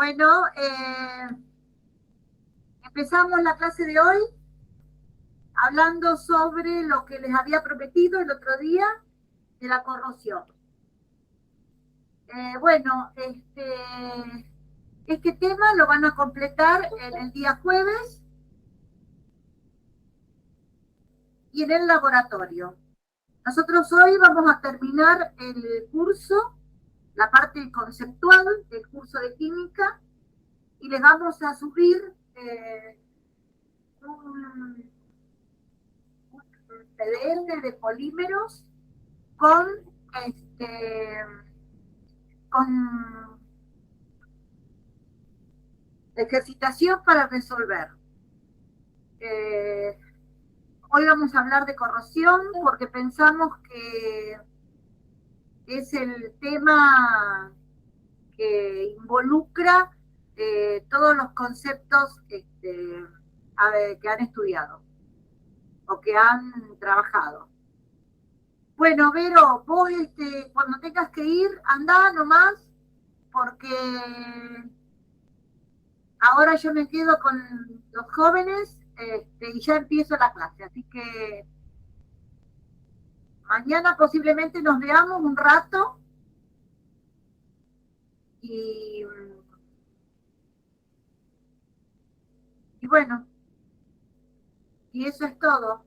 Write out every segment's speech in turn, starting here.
Bueno, empezamos la clase de hoy hablando sobre lo que les había prometido el otro día de la corrosión. Bueno, este tema lo van a completar en el día jueves y en el laboratorio. Nosotros hoy vamos a terminar el curso, la parte conceptual del curso de química, y les vamos a subir un PDF de polímeros con, este, con ejercitación para resolver. Eh, Hoy vamos a hablar de corrosión porque pensamos que es el tema que involucra todos los conceptos que han estudiado o que han trabajado. Bueno, Vero, vos cuando tengas que ir, andá nomás, porque ahora yo me quedo con los jóvenes y ya empiezo la clase. Así que mañana posiblemente nos veamos un rato y, y bueno, y eso es todo.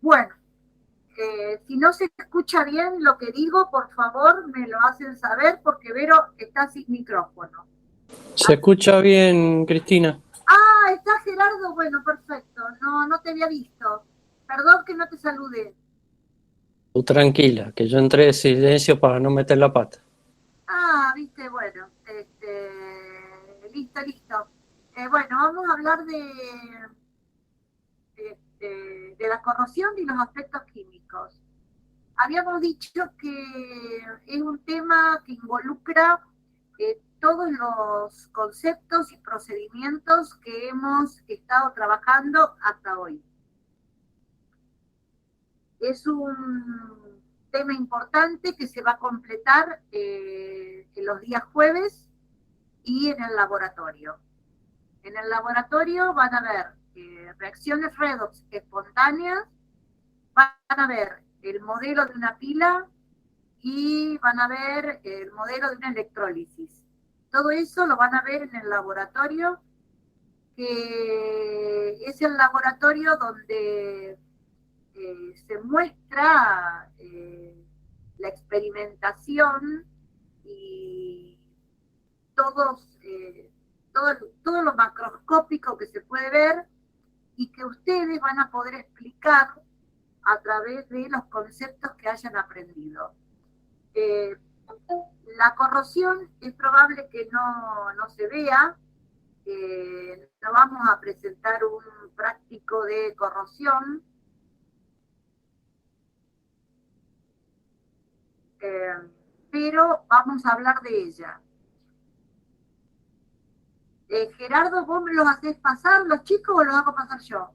Bueno, si no se escucha bien lo que digo, por favor me lo hacen saber porque Vero está sin micrófono. Se escucha bien, Cristina. Ah, está Gerardo, bueno, perfecto. No, no te había visto. Perdón que no te saludé. Tú tranquila, que yo entré en silencio para no meter la pata. Ah, viste, bueno, listo, listo. Bueno, vamos a hablar de la corrosión y los aspectos químicos. Habíamos dicho que es un tema que involucra todos los conceptos y procedimientos que hemos estado trabajando hasta hoy. Es un tema importante que se va a completar en los días jueves y en el laboratorio. En el laboratorio van a ver reacciones redox espontáneas, van a ver el modelo de una pila y van a ver el modelo de una electrólisis. Todo eso lo van a ver en el laboratorio, que es el laboratorio donde se muestra la experimentación y todos, todo lo macroscópico que se puede ver y que ustedes van a poder explicar a través de los conceptos que hayan aprendido. La corrosión es probable que no se vea. No vamos a presentar un práctico de corrosión. Pero vamos a hablar de ella. Gerardo, ¿vos me los hacés pasar los chicos o los hago pasar yo?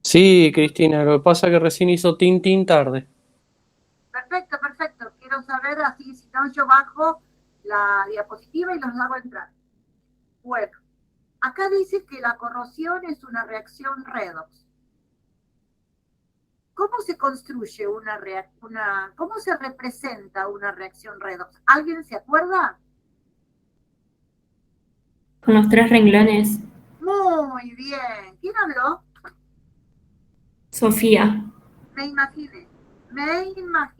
Sí, Cristina, lo que pasa es que recién hizo tin tarde. Perfecto, perfecto. Quiero saber, así si no yo bajo la diapositiva y los hago entrar. Bueno, acá dice que la corrosión es una reacción redox. ¿Cómo se construye cómo se representa una reacción redox? ¿Alguien se acuerda? Con los 3 renglones. Muy bien. ¿Quién habló? Sofía. Me imaginé, Sofía,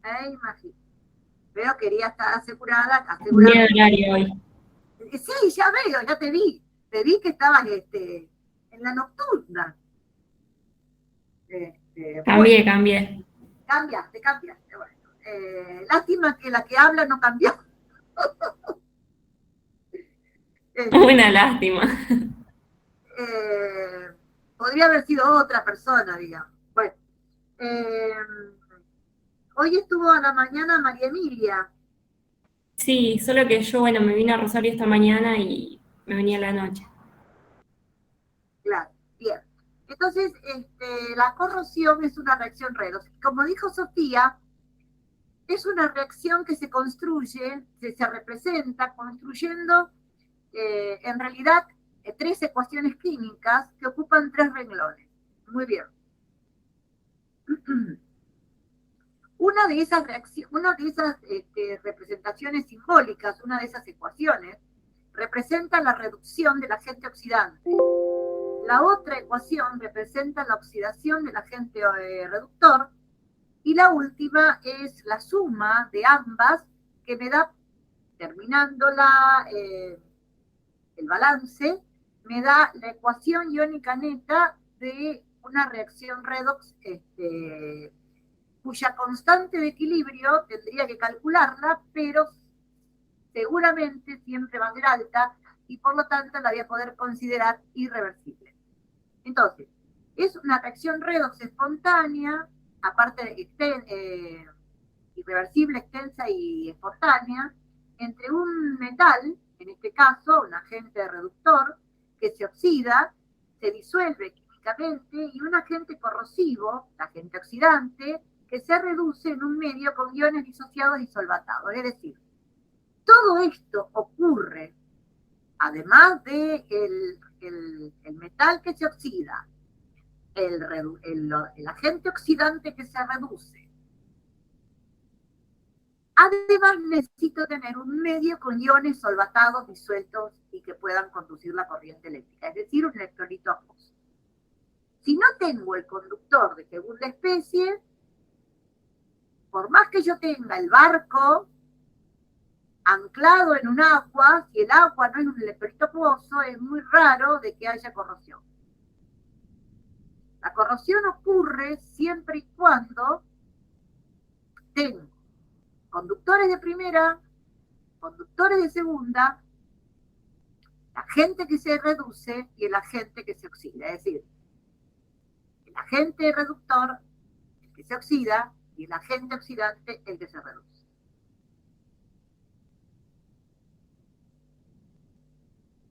me imaginé. Pero quería estar asegurada. Día de horario hoy. Sí, ya veo, ya te vi que estabas en la nocturna. Cambié. Cambiaste. Bueno, lástima que la que habla no cambió. Una lástima. Podría haber sido otra persona, digamos. Bueno, hoy estuvo a la mañana María Emilia. Sí, solo que yo, bueno, me vine a Rosario esta mañana y me venía a la noche. Claro, bien. Entonces, la corrosión es una reacción redox. Como dijo Sofía, es una reacción que se construye, se representa construyendo, en realidad, 3 ecuaciones químicas que ocupan 3 renglones. Muy bien. Una de esas representaciones simbólicas, una de esas ecuaciones, representa la reducción del agente oxidante. La otra ecuación representa la oxidación del agente reductor. Y la última es la suma de ambas, que me da, terminando el balance, me da la ecuación iónica neta de una reacción redox, cuya constante de equilibrio tendría que calcularla, pero seguramente siempre va a ser alta y por lo tanto la voy a poder considerar irreversible. Entonces, es una reacción redox espontánea, aparte de irreversible, extensa y espontánea, entre un metal, en este caso un agente reductor, que se oxida, se disuelve químicamente, y un agente corrosivo, el agente oxidante, que se reduce en un medio con iones disociados y solvatados. Es decir, todo esto ocurre, además de el metal que se oxida, el agente oxidante que se reduce. Además, necesito tener un medio con iones solvatados, disueltos y que puedan conducir la corriente eléctrica, es decir, un electrolito acuoso. Si no tengo el conductor de segunda especie, por más que yo tenga el barco anclado en un agua, si el agua no es un electrolito acuoso, es muy raro de que haya corrosión. La corrosión ocurre siempre y cuando tengo conductores de primera, conductores de segunda, el agente que se reduce y el agente que se oxida. Es decir, el agente reductor, el que se oxida, y el agente oxidante, el que se reduce.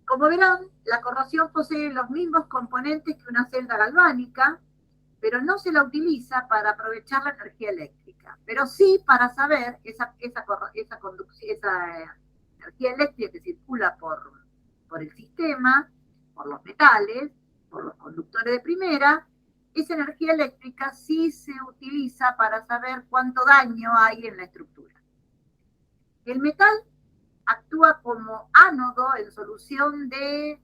Como verán, la corrosión posee los mismos componentes que una celda galvánica, pero no se la utiliza para aprovechar la energía eléctrica, pero sí para saber esa energía eléctrica que circula por el sistema, por los metales, por los conductores de primera. Esa energía eléctrica sí se utiliza para saber cuánto daño hay en la estructura. El metal actúa como ánodo en solución de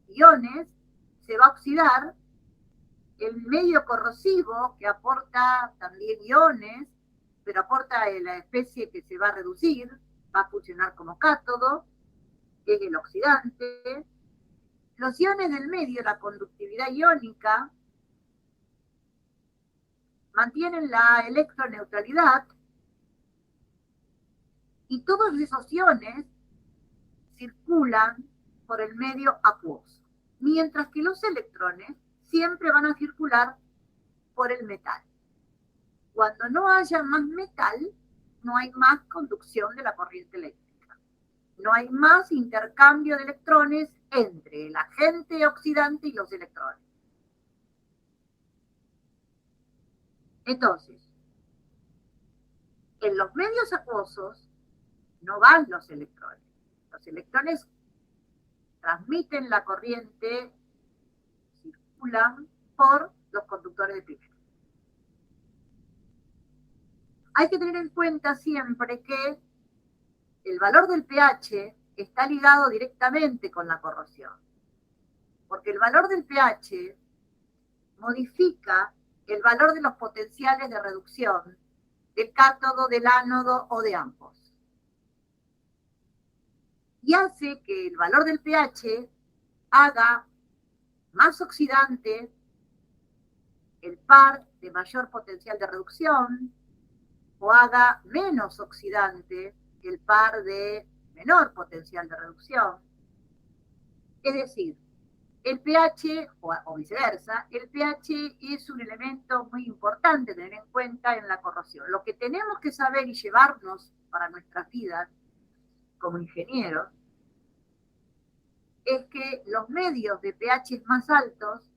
iones, se va a oxidar. El medio corrosivo, que aporta también iones, pero aporta la especie que se va a reducir, va a funcionar como cátodo, que es el oxidante. Los iones del medio, la conductividad iónica, mantienen la electroneutralidad y todos esos iones circulan por el medio acuoso, mientras que los electrones siempre van a circular por el metal. Cuando no haya más metal, no hay más conducción de la corriente eléctrica. No hay más intercambio de electrones entre el agente oxidante y los electrones. Entonces, en los medios acuosos no van los electrones. Los electrones transmiten la corriente, circulan por los conductores de primero. Hay que tener en cuenta siempre que el valor del pH está ligado directamente con la corrosión, porque el valor del pH modifica el valor de los potenciales de reducción del cátodo, del ánodo o de ambos. Y hace que el valor del pH haga más oxidante el par de mayor potencial de reducción o haga menos oxidante el par de menor potencial de reducción. Es decir, el pH, o viceversa, el pH es un elemento muy importante tener en cuenta en la corrosión. Lo que tenemos que saber y llevarnos para nuestras vidas como ingenieros es que los medios de pH más altos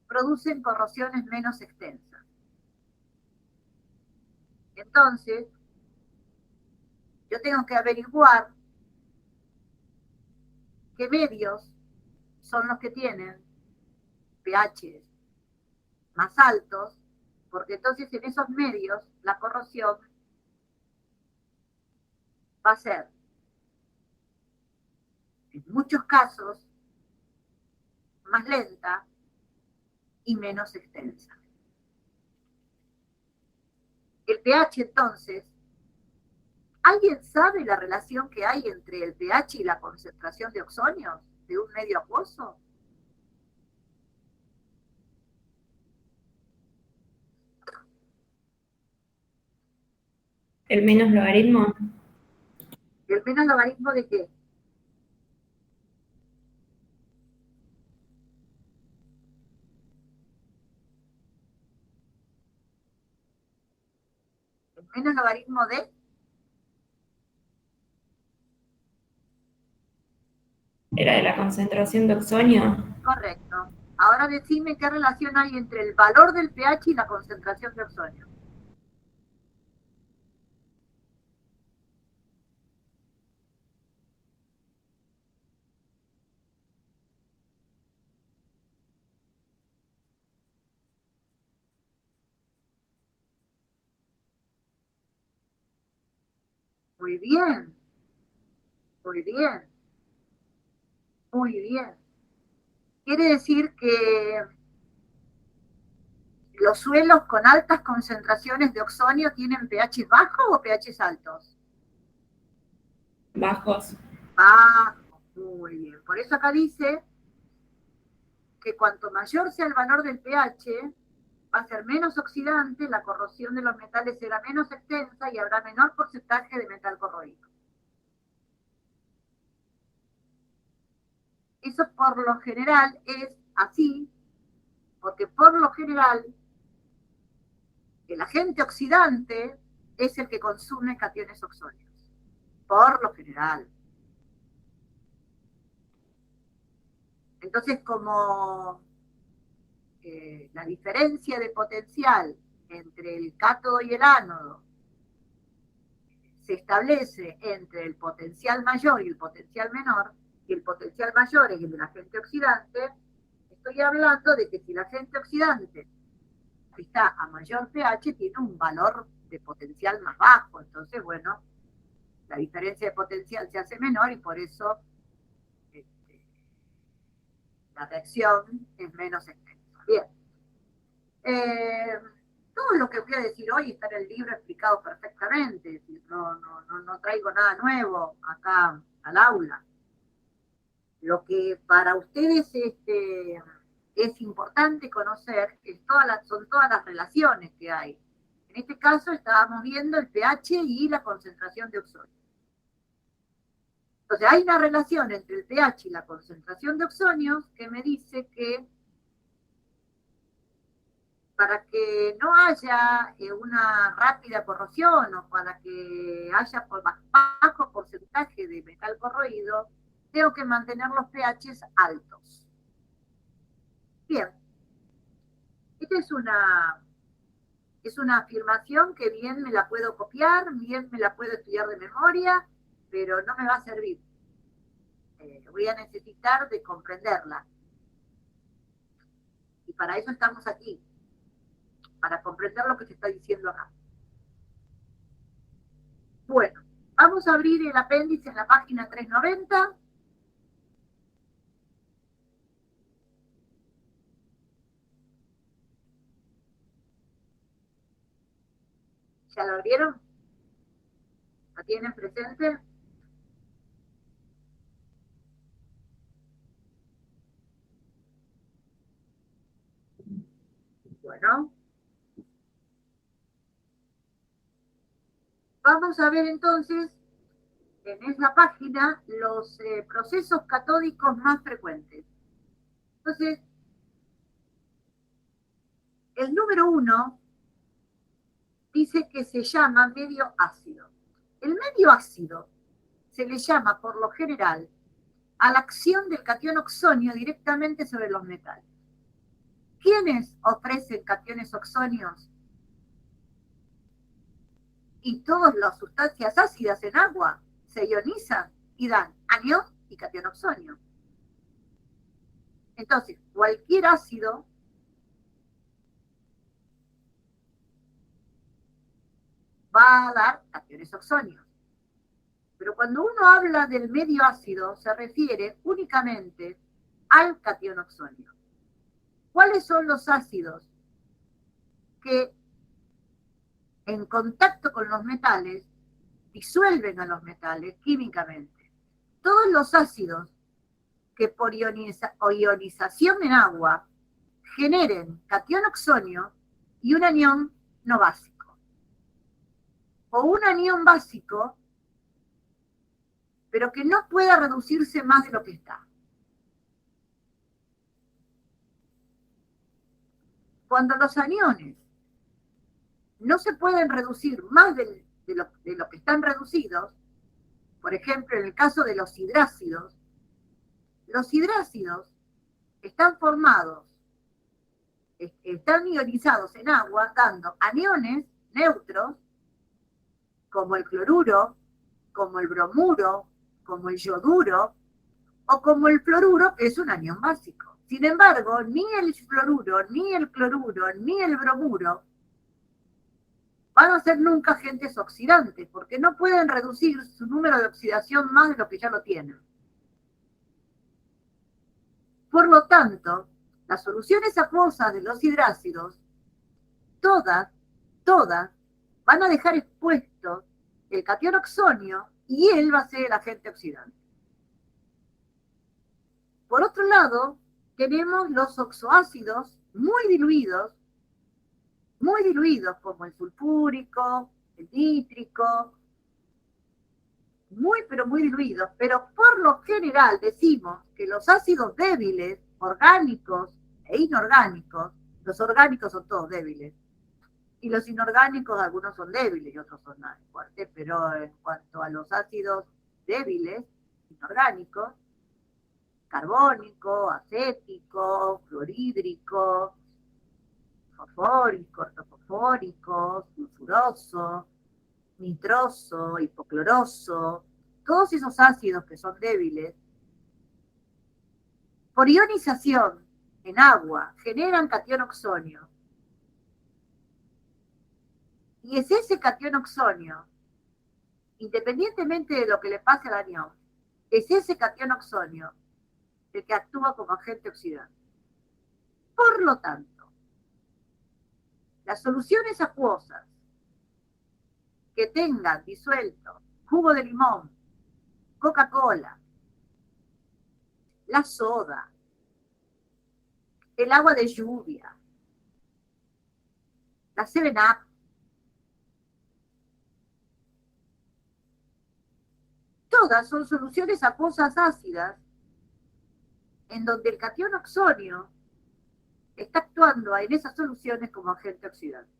producen corrosiones menos extensas. Entonces, yo tengo que averiguar qué medios son los que tienen pH más altos, porque entonces en esos medios la corrosión va a ser, en muchos casos, más lenta y menos extensa. El pH, entonces, ¿alguien sabe la relación que hay entre el pH y la concentración de oxonios de un medio acuoso? ¿El menos logaritmo? ¿El menos logaritmo de qué? ¿El menos logaritmo de? ¿Era de la concentración de oxonio? Correcto. Ahora decime qué relación hay entre el valor del pH y la concentración de oxonio. Muy bien, muy bien, muy bien. Quiere decir que los suelos con altas concentraciones de oxonio tienen pH bajos o pH altos. Bajos. Bajos, muy bien. Por eso acá dice que cuanto mayor sea el valor del pH, va a ser menos oxidante, la corrosión de los metales será menos extensa y habrá menor porcentaje de metal corroído. Eso por lo general es así, porque por lo general el agente oxidante es el que consume cationes oxónicos. Por lo general. Entonces, como la diferencia de potencial entre el cátodo y el ánodo se establece entre el potencial mayor y el potencial menor, y el potencial mayor es el del agente oxidante, estoy hablando de que si el agente oxidante está a mayor pH, tiene un valor de potencial más bajo. Entonces, bueno, la diferencia de potencial se hace menor y por eso la reacción es menos extensa. Bien. Todo lo que voy a decir hoy está en el libro explicado perfectamente. No traigo nada nuevo acá al aula. Lo que para ustedes es importante conocer que son todas las relaciones que hay. En este caso estábamos viendo el pH y la concentración de oxonio. Entonces hay una relación entre el pH y la concentración de oxonios que me dice que para que no haya una rápida corrosión o para que haya bajo porcentaje de metal corroído, tengo que mantener los pHs altos. Bien, esta es una afirmación que bien me la puedo copiar, bien me la puedo estudiar de memoria, pero no me va a servir. Voy a necesitar de comprenderla. Y para eso estamos aquí, para comprender lo que se está diciendo acá. Bueno, vamos a abrir el apéndice en la página 390. ¿Ya lo abrieron? ¿Lo tienen presente? Bueno. Vamos a ver entonces en esa página los procesos catódicos más frecuentes. Entonces, el número 1 dice que se llama medio ácido. El medio ácido se le llama por lo general a la acción del catión oxonio directamente sobre los metales. ¿Quiénes ofrecen cationes oxonios? Y todas las sustancias ácidas en agua se ionizan y dan anión y catión oxonio. Entonces, cualquier ácido va a dar cationes oxonios. Pero cuando uno habla del medio ácido, se refiere únicamente al catión oxonio. ¿Cuáles son los ácidos que en contacto con los metales disuelven a los metales químicamente? Todos los ácidos que por ionización en agua generen catión oxonio y un anión no básico. O un anión básico, pero que no pueda reducirse más de lo que está. Cuando los aniones no se pueden reducir más de lo que están reducidos, por ejemplo, en el caso de los hidrácidos están formados, están ionizados en agua, dando aniones neutros, como el cloruro, como el bromuro, como el yoduro, o como el fluoruro, que es un anión básico. Sin embargo, ni el fluoruro, ni el cloruro, ni el bromuro van a ser nunca agentes oxidantes, porque no pueden reducir su número de oxidación más de lo que ya lo tienen. Por lo tanto, las soluciones acuosas de los hidrácidos, todas, van a dejar expuesto el catión oxonio y él va a ser el agente oxidante. Por otro lado, tenemos los oxoácidos muy diluidos, como el sulfúrico, el nítrico, pero muy diluidos. Pero por lo general decimos que los ácidos débiles, orgánicos e inorgánicos, los orgánicos son todos débiles, y los inorgánicos algunos son débiles y otros son más fuertes, pero en cuanto a los ácidos débiles, inorgánicos, carbónico, acético, fluorhídrico, fosfórico, ortofosfórico, sulfuroso, nitroso, hipocloroso, todos esos ácidos que son débiles, por ionización en agua generan catión oxonio. Y es ese catión oxonio, independientemente de lo que le pase al anión, es ese catión oxonio el que actúa como agente oxidante. Por lo tanto, las soluciones acuosas que tengan disuelto jugo de limón, Coca-Cola, la soda, el agua de lluvia, la 7-Up, todas son soluciones acuosas ácidas en donde el catión oxonio está actuando en esas soluciones como agente oxidante.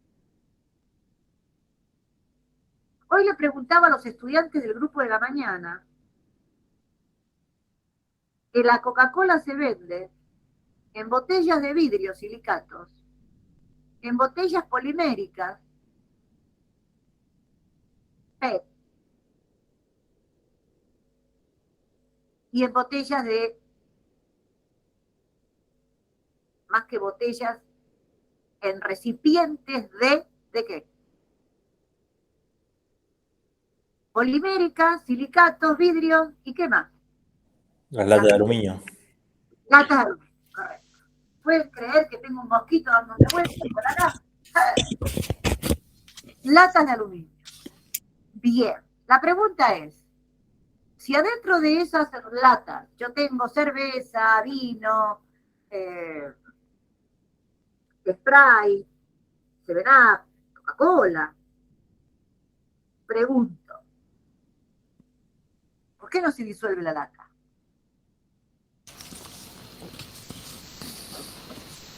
Hoy le preguntaba a los estudiantes del grupo de la mañana que la Coca-Cola se vende en botellas de vidrio silicatos, en botellas poliméricas, PET, y en botellas de, más que botellas, en recipientes ¿de qué? Poliméricas, silicatos, vidrio, ¿y qué más? Las latas de aluminio. Latas de aluminio, correcto. ¿Pueden creer que tengo un mosquito dándome vueltas por acá? Latas de aluminio. Bien, la pregunta es, si adentro de esas latas yo tengo cerveza, vino, Sprite, 7-Up, Coca-Cola, pregunto, ¿por qué no se disuelve la lata?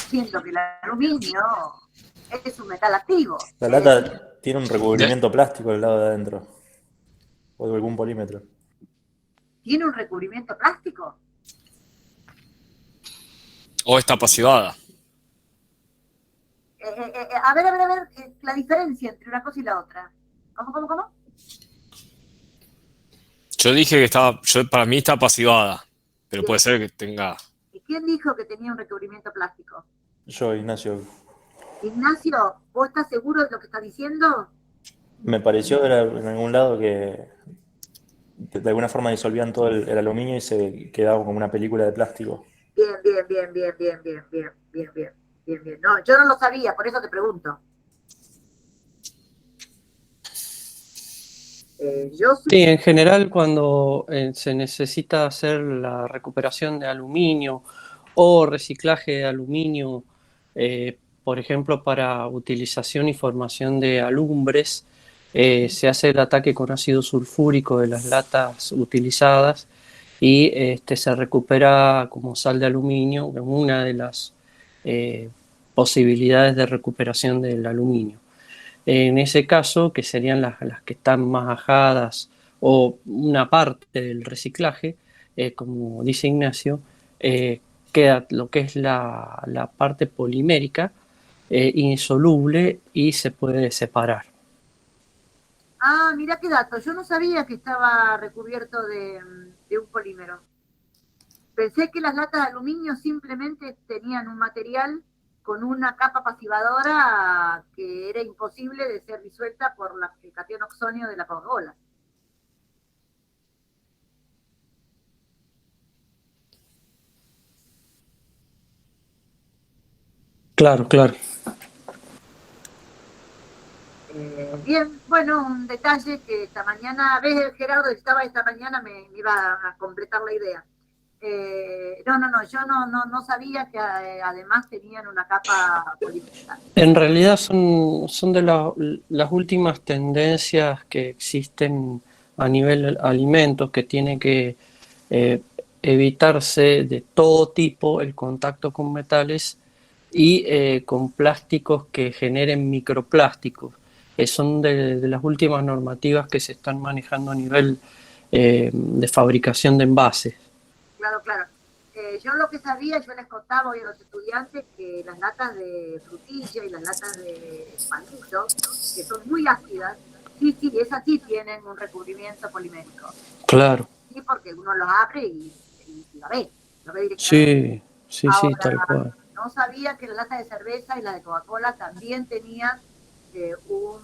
Siento que el aluminio es un metal activo. La lata tiene un recubrimiento plástico al lado de adentro. O de algún polímetro. ¿Tiene un recubrimiento plástico? O está pasivada. A ver, la diferencia entre una cosa y la otra. ¿Cómo? Yo dije que estaba, para mí está pasivada, pero puede ser que tenga. ¿Y quién dijo que tenía un recubrimiento plástico? Yo, Ignacio, Ignacio, ¿vos estás seguro de lo que estás diciendo? me pareció ver en algún lado que de alguna forma disolvían todo el aluminio y se quedaba como una película de plástico. Bien. No, yo no lo sabía, por eso te pregunto. Sí, en general cuando se necesita hacer la recuperación de aluminio o reciclaje de aluminio, por ejemplo, para utilización y formación de alumbres, se hace el ataque con ácido sulfúrico de las latas utilizadas y se recupera como sal de aluminio, una de las posibilidades de recuperación del aluminio. En ese caso, que serían las que están más ajadas o una parte del reciclaje, como dice Ignacio, queda lo que es la parte polimérica, insoluble y se puede separar. Ah, mira qué dato. Yo no sabía que estaba recubierto de un polímero. Pensé que las latas de aluminio simplemente tenían un material con una capa pasivadora que era imposible de ser disuelta por el catión oxonio de la Coca-Cola. Claro. Bien, bueno, un detalle que esta mañana, ves, Gerardo, estaba esta mañana, me iba a completar la idea. Yo no sabía que además tenían una capa polimétrica. En realidad son de las últimas tendencias que existen a nivel alimentos, que tiene que evitarse de todo tipo el contacto con metales y con plásticos que generen microplásticos. Son de las últimas normativas que se están manejando a nivel de fabricación de envases. Claro. Yo lo que sabía, yo les contaba hoy a los estudiantes que las latas de frutilla y las latas de panito, que son muy ácidas, sí, esas sí tienen un recubrimiento polimérico. Claro. Sí, porque uno los abre y lo ve directamente. Sí, Ahora, tal cual. no sabía que las latas de cerveza y las de Coca-Cola también tenían un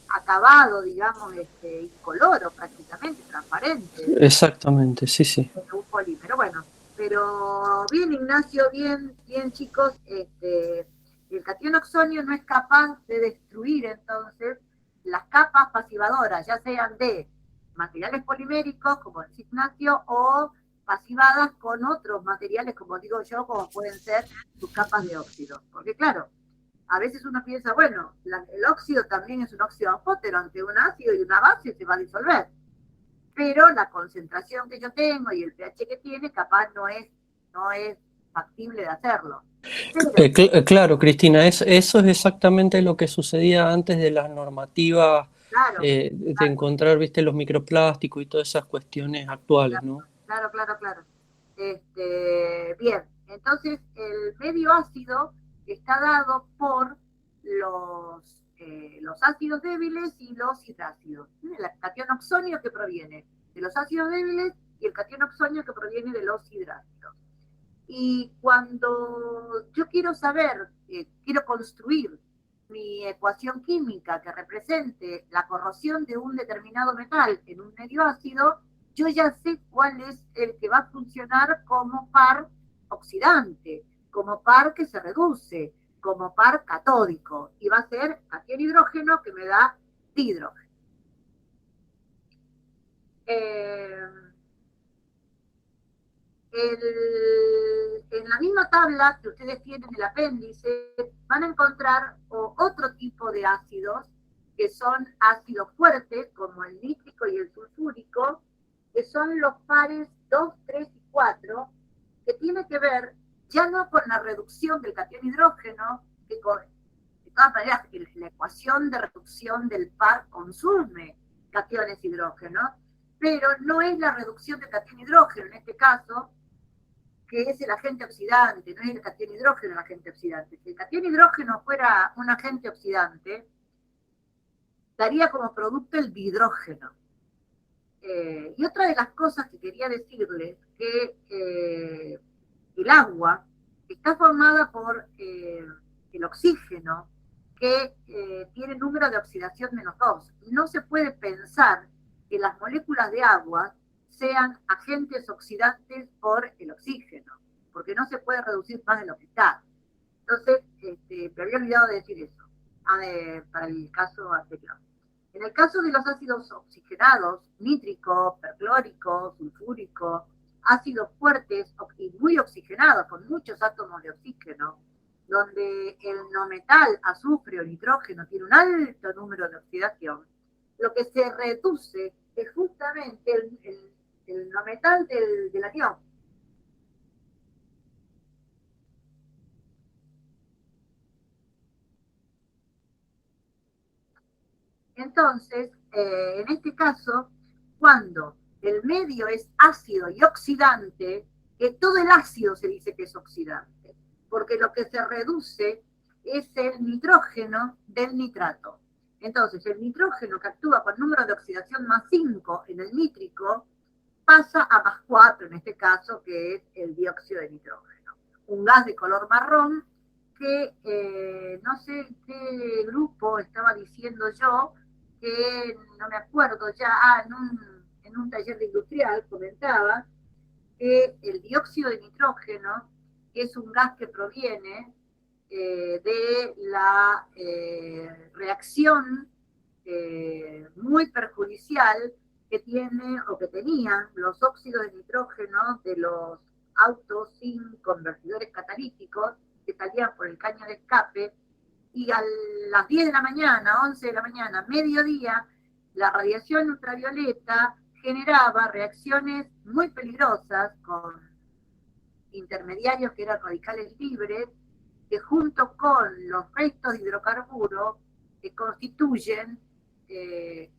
acabado, digamos, incoloro prácticamente, transparente. Exactamente, sí. Un polímero, bueno. Pero bien, Ignacio, bien chicos, el catión oxonio no es capaz de destruir entonces las capas pasivadoras, ya sean de materiales poliméricos, como dice Ignacio, o pasivadas con otros materiales, como digo yo, como pueden ser sus capas de óxido. Porque claro, a veces uno piensa, bueno, el óxido también es un óxido anfótero, ante un ácido y una base se va a disolver. Pero la concentración que yo tengo y el pH que tiene, capaz no es factible de hacerlo. Pero, Claro, Cristina, eso es exactamente lo que sucedía antes de las normativas claro, de encontrar, viste, los microplásticos y todas esas cuestiones actuales, ¿no? claro. Bien, entonces el medio ácido está dado por los ácidos débiles y los hidrácidos. El catión oxonio que proviene de los ácidos débiles y el catión oxonio que proviene de los hidrácidos. Y cuando yo quiero saber, quiero construir mi ecuación química que represente la corrosión de un determinado metal en un medio ácido, yo ya sé cuál es el que va a funcionar como par oxidante, como par que se reduce, como par catódico, y va a ser cation hidrógeno que me da dihidrógeno. En la misma tabla que ustedes tienen en el apéndice, van a encontrar otro tipo de ácidos, que son ácidos fuertes, como el nítrico y el sulfúrico, que son los pares 2, 3 y 4, que tiene que ver ya no con la reducción del catión hidrógeno, que de todas maneras la ecuación de reducción del par consume cationes hidrógenos, pero no es la reducción del catión hidrógeno en este caso, que es el agente oxidante, no es el catión hidrógeno el agente oxidante. Si el catión hidrógeno fuera un agente oxidante, daría como producto el dihidrógeno. Y otra de las cosas que quería decirles, que el agua está formada por el oxígeno, que tiene número de oxidación -2. No se puede pensar que las moléculas de agua sean agentes oxidantes por el oxígeno, porque no se puede reducir más de lo que está. Entonces, me había olvidado de decir eso, para el caso anterior. En el caso de los ácidos oxigenados, nítrico, perclórico, sulfúrico, ácidos fuertes y muy oxigenados, con muchos átomos de oxígeno, donde el no metal, azufre o nitrógeno, tiene un alto número de oxidación, lo que se reduce es justamente el no metal del anión. Entonces, en este caso, cuando el medio es ácido y oxidante, que todo el ácido se dice que es oxidante, porque lo que se reduce es el nitrógeno del nitrato. Entonces, el nitrógeno que actúa con número de oxidación +5 en el nítrico, pasa a +4 en este caso, que es el dióxido de nitrógeno. Un gas de color marrón que no sé qué grupo estaba diciendo yo, que no me acuerdo ya, en un taller de industrial comentaba que el dióxido de nitrógeno es un gas que proviene de la reacción muy perjudicial que tiene o que tenían los óxidos de nitrógeno de los autos sin convertidores catalíticos que salían por el caño de escape, y a las 10 de la mañana, 11 de la mañana, mediodía, la radiación ultravioleta generaba reacciones muy peligrosas con intermediarios que eran radicales libres, que junto con los restos de hidrocarburos constituyen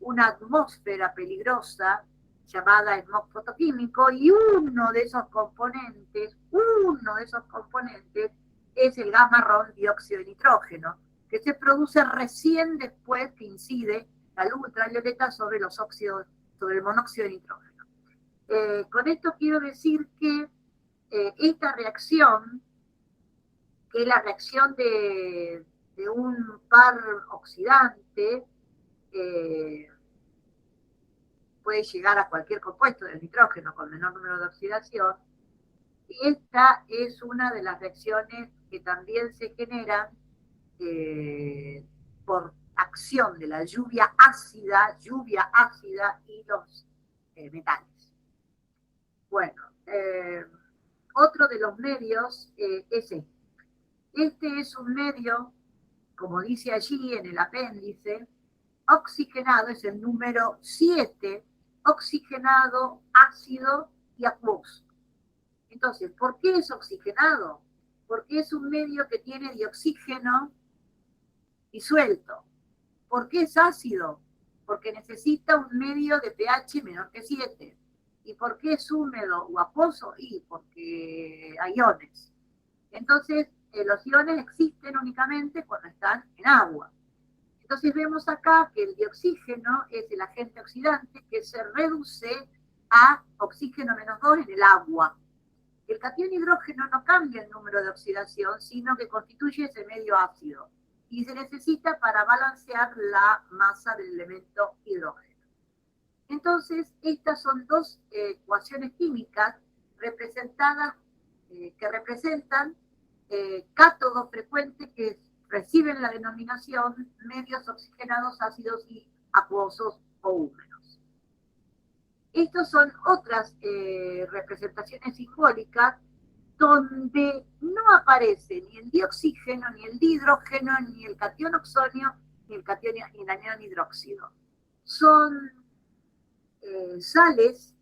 una atmósfera peligrosa llamada smog fotoquímico, y uno de esos componentes es el gas marrón dióxido de nitrógeno, que se produce recién después que incide la luz ultravioleta sobre los óxidos, sobre el monóxido de nitrógeno. Con esto quiero decir que esta reacción, que es la reacción de un par oxidante, puede llegar a cualquier compuesto del nitrógeno con menor número de oxidación, y esta es una de las reacciones que también se generan por acción de la lluvia ácida y los metales. Bueno, Otro de los medios es este. Este es un medio, como dice allí en el apéndice, oxigenado, es el número 7, oxigenado, ácido y acuoso. Entonces, ¿por qué es oxigenado? Porque es un medio que tiene dioxígeno disuelto. ¿Por qué es ácido? Porque necesita un medio de pH menor que 7. ¿Y por qué es húmedo o acuoso? Y porque hay iones. Entonces, los iones existen únicamente cuando están en agua. Entonces vemos acá que el dioxígeno es el agente oxidante que se reduce a oxígeno -2 en el agua. El catión hidrógeno no cambia el número de oxidación, sino que constituye ese medio ácido y se necesita para balancear la masa del elemento hidrógeno. Entonces, estas son dos ecuaciones químicas representadas, que representan cátodos frecuentes que reciben la denominación medios oxigenados, ácidos y acuosos o húmedos. Estas son otras representaciones simbólicas donde no aparece ni el dioxígeno, ni el dihidrógeno, ni el catión oxonio, ni el anión hidróxido. Son sales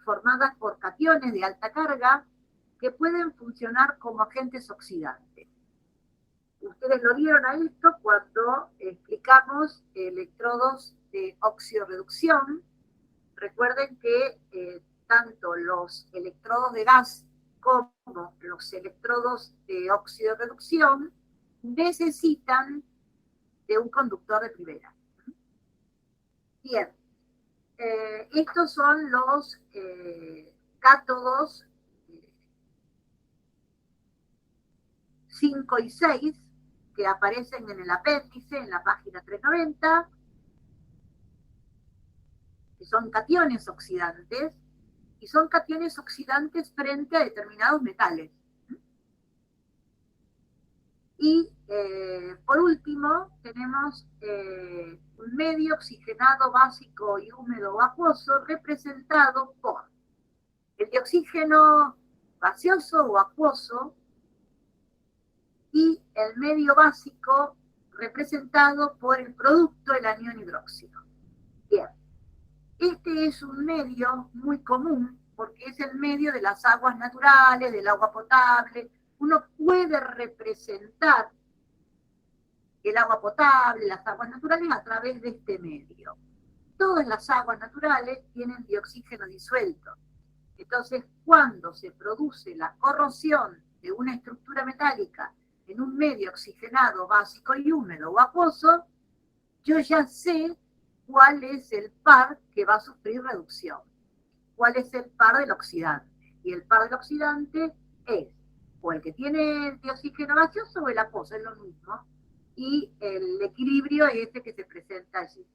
formadas por cationes de alta carga que pueden funcionar como agentes oxidantes. Ustedes lo vieron a esto cuando explicamos electrodos de oxidorreducción. Recuerden que tanto los electrodos de gas como los electrodos de oxidorreducción necesitan de un conductor de primera. Bien, estos son los cátodos 5 y 6 que aparecen en el apéndice en la página 390, que son cationes oxidantes, y son cationes oxidantes frente a determinados metales. Y por último tenemos un medio oxigenado básico y húmedo o acuoso representado por el dioxígeno gaseoso o acuoso y el medio básico representado por el producto, el anión hidróxido. Bien, este es un medio muy común porque es el medio de las aguas naturales, del agua potable. Uno puede representar el agua potable, las aguas naturales a través de este medio. Todas las aguas naturales tienen dioxígeno disuelto. Entonces, cuando se produce la corrosión de una estructura metálica en un medio oxigenado, básico y húmedo o acuoso, yo ya sé cuál es el par que va a sufrir reducción, cuál es el par del oxidante. Y el par del oxidante es o el que tiene dioxígeno gaseoso o el acuoso, es lo mismo. Y el equilibrio es este que se presenta allí.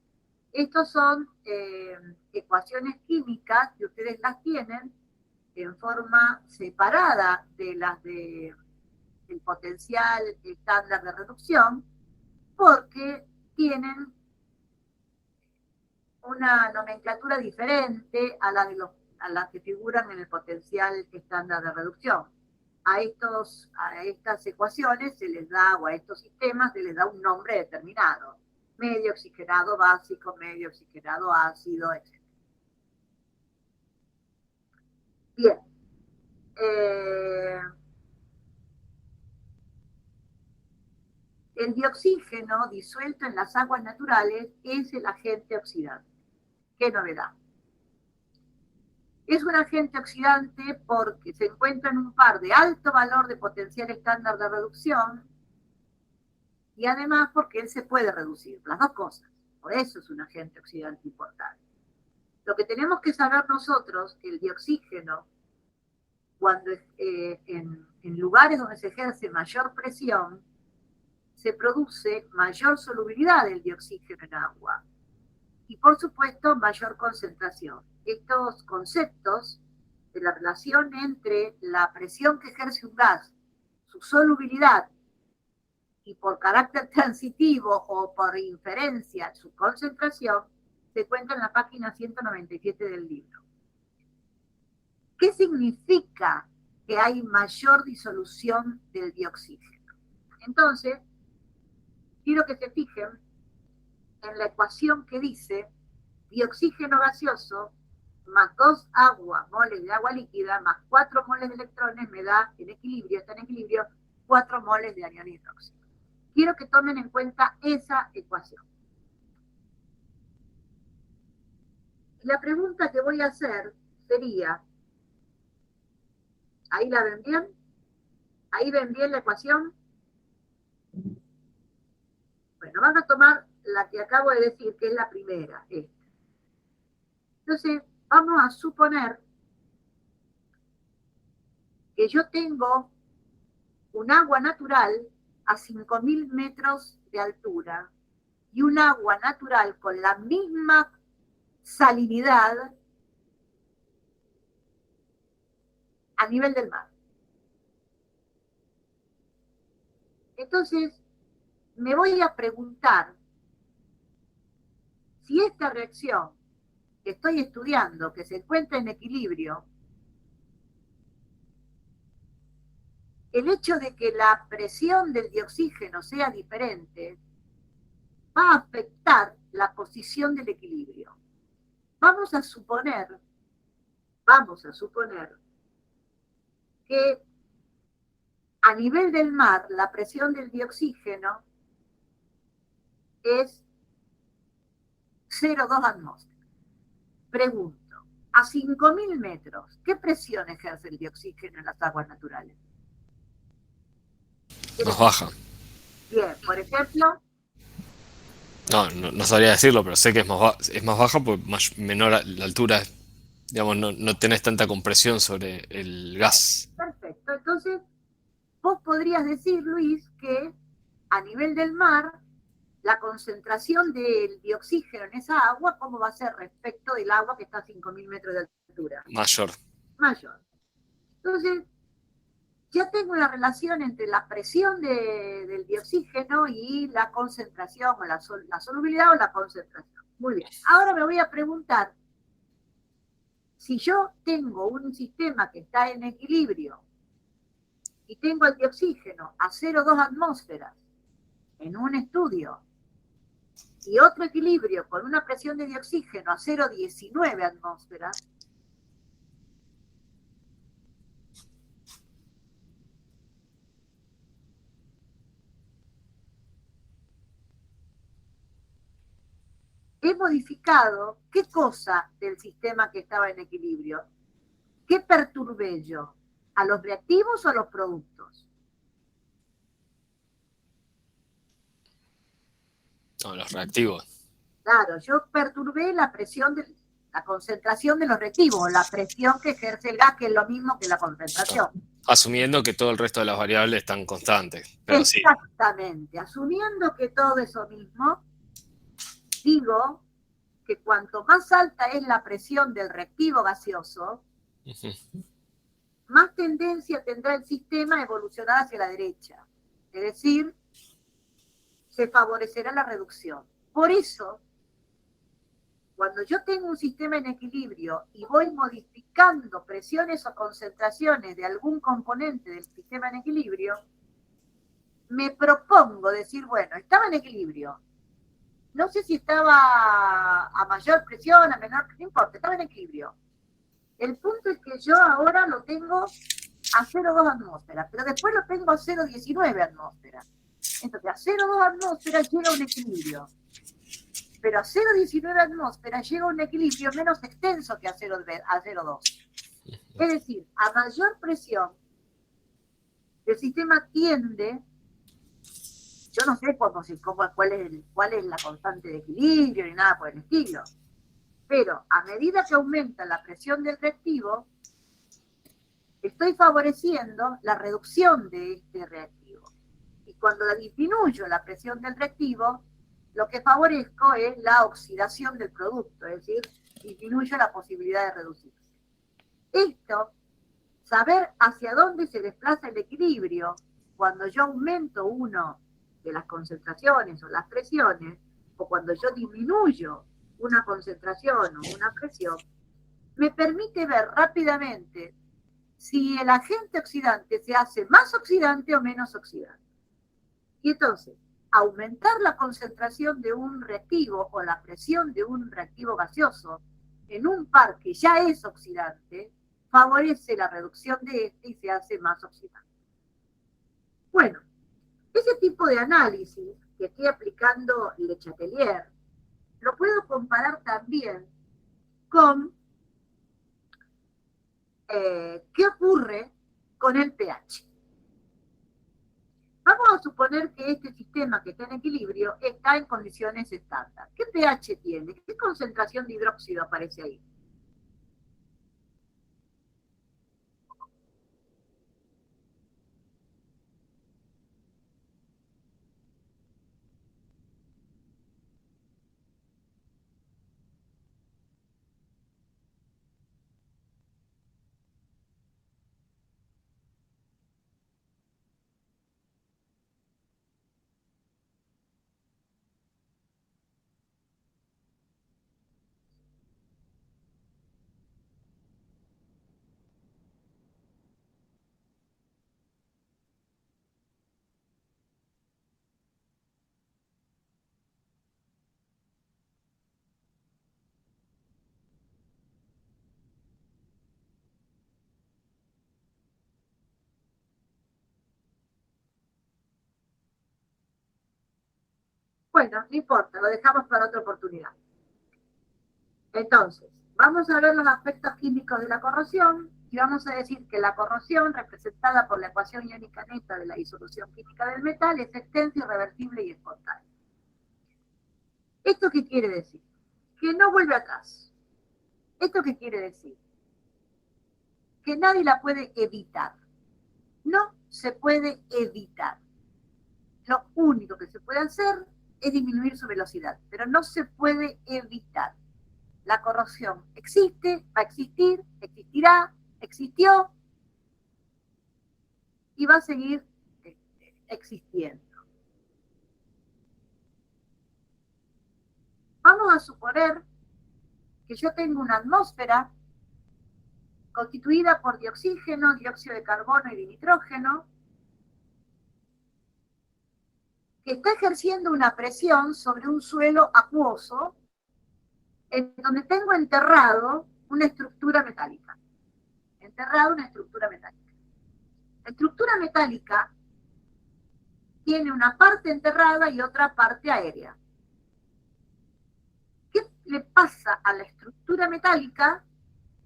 Estos son ecuaciones químicas que ustedes las tienen en forma separada de las del potencial estándar de reducción, porque tienen una nomenclatura diferente a las que figuran en el potencial estándar de reducción. A estas ecuaciones se les da, o a estos sistemas se les da un nombre determinado. Medio oxigenado básico, medio oxigenado ácido, etc. Bien. El dioxígeno disuelto en las aguas naturales es el agente oxidante. ¿Qué novedad? Es un agente oxidante porque se encuentra en un par de alto valor de potencial estándar de reducción y además porque él se puede reducir, las dos cosas. Por eso es un agente oxidante importante. Lo que tenemos que saber nosotros, que el dioxígeno, cuando en lugares donde se ejerce mayor presión, se produce mayor solubilidad del dioxígeno en agua y, por supuesto, mayor concentración. Estos conceptos de la relación entre la presión que ejerce un gas, su solubilidad y por carácter transitivo o por inferencia su concentración, se encuentran en la página 197 del libro. ¿Qué significa que hay mayor disolución del dioxígeno? Entonces, quiero que se fijen en la ecuación que dice dioxígeno gaseoso más 2 moles de agua líquida más 4 moles de electrones me da en equilibrio, está en equilibrio, 4 moles de anión hidróxido. Quiero que tomen en cuenta esa ecuación. La pregunta que voy a hacer sería, ¿ahí la ven bien? ¿Ahí ven bien la ecuación? Bueno, van a tomar la que acabo de decir, que es la primera, esta. Entonces, vamos a suponer que yo tengo un agua natural a 5.000 metros de altura y un agua natural con la misma salinidad a nivel del mar. Entonces, me voy a preguntar si esta reacción que estoy estudiando, que se encuentra en equilibrio, el hecho de que la presión del dioxígeno sea diferente va a afectar la posición del equilibrio. Vamos a suponer que a nivel del mar la presión del dioxígeno es 0,2 atmósferas. Pregunto, a 5.000 metros, ¿qué presión ejerce el dioxígeno en las aguas naturales? Más baja. Bien, por ejemplo, No sabría decirlo, pero sé que es más baja porque menor la altura, digamos, no tenés tanta compresión sobre el gas. perfecto. Entonces, vos podrías decir, Luis, que a nivel del mar, la concentración del dioxígeno en esa agua, ¿cómo va a ser respecto del agua que está a 5.000 metros de altura? Mayor. Mayor. Entonces, ya tengo una relación entre la presión del dioxígeno y la concentración, o la solubilidad o la concentración. Muy bien. Ahora me voy a preguntar, si yo tengo un sistema que está en equilibrio y tengo el dioxígeno a 0,2 atmósferas en un estudio, y otro equilibrio con una presión de dioxígeno a 0,19 atmósferas, he modificado qué cosa del sistema que estaba en equilibrio. ¿Qué perturbé yo? ¿A los reactivos o a los productos? No, los reactivos. Claro, yo perturbé la presión, la concentración de los reactivos, la presión que ejerce el gas, que es lo mismo que la concentración. Asumiendo que todo el resto de las variables están constantes. Pero exactamente, sí. Asumiendo que todo eso mismo, digo que cuanto más alta es la presión del reactivo gaseoso, más tendencia tendrá el sistema a evolucionar hacia la derecha. Es decir, se favorecerá la reducción. Por eso, cuando yo tengo un sistema en equilibrio y voy modificando presiones o concentraciones de algún componente del sistema en equilibrio, me propongo decir, bueno, estaba en equilibrio. No sé si estaba a mayor presión, a menor, no importa, estaba en equilibrio. El punto es que yo ahora lo tengo a 0,2 atmósferas, pero después lo tengo a 0,19 atmósferas. Entonces, a 0,2 atmósferas llega un equilibrio. Pero a 0,19 atmósferas llega un equilibrio menos extenso que a 0,2. Es decir, a mayor presión, el sistema tiende, yo no sé cuál es la constante de equilibrio ni nada por el estilo, pero a medida que aumenta la presión del reactivo, estoy favoreciendo la reducción de este reactivo. Y cuando disminuyo la presión del reactivo, lo que favorezco es la oxidación del producto, es decir, disminuyo la posibilidad de reducirse. Esto, saber hacia dónde se desplaza el equilibrio cuando yo aumento uno de las concentraciones o las presiones, o cuando yo disminuyo una concentración o una presión, me permite ver rápidamente si el agente oxidante se hace más oxidante o menos oxidante. Y entonces, aumentar la concentración de un reactivo o la presión de un reactivo gaseoso en un par que ya es oxidante, favorece la reducción de este y se hace más oxidante. Bueno, ese tipo de análisis que estoy aplicando Le Chatelier, lo puedo comparar también con qué ocurre con el pH. Vamos a suponer que este sistema que está en equilibrio está en condiciones estándar. ¿Qué pH tiene? ¿Qué concentración de hidróxido aparece ahí? Bueno, no importa, lo dejamos para otra oportunidad. Entonces, vamos a ver los aspectos químicos de la corrosión y vamos a decir que la corrosión, representada por la ecuación iónica neta de la disolución química del metal, es extensa, irreversible y espontánea. ¿Esto qué quiere decir? Que no vuelve atrás. ¿Esto qué quiere decir? Que nadie la puede evitar. No se puede evitar. Lo único que se puede hacer es disminuir su velocidad, pero no se puede evitar. La corrosión existe, va a existir, existirá, existió y va a seguir existiendo. Vamos a suponer que yo tengo una atmósfera constituida por dioxígeno, dióxido de carbono y de nitrógeno, que está ejerciendo una presión sobre un suelo acuoso en donde tengo enterrado una estructura metálica. Enterrado una estructura metálica. La estructura metálica tiene una parte enterrada y otra parte aérea. ¿Qué le pasa a la estructura metálica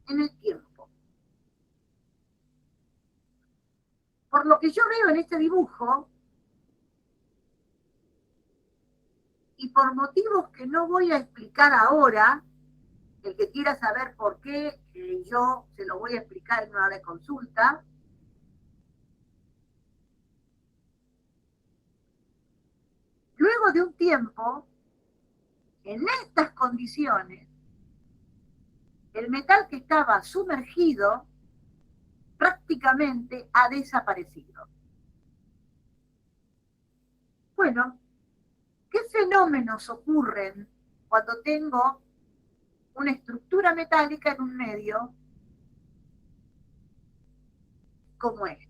en el tiempo? Por lo que yo veo en este dibujo, y por motivos que no voy a explicar ahora, el que quiera saber por qué, yo se lo voy a explicar en una hora de consulta. Luego de un tiempo, en estas condiciones, el metal que estaba sumergido prácticamente ha desaparecido. Bueno, ¿qué fenómenos ocurren cuando tengo una estructura metálica en un medio como este?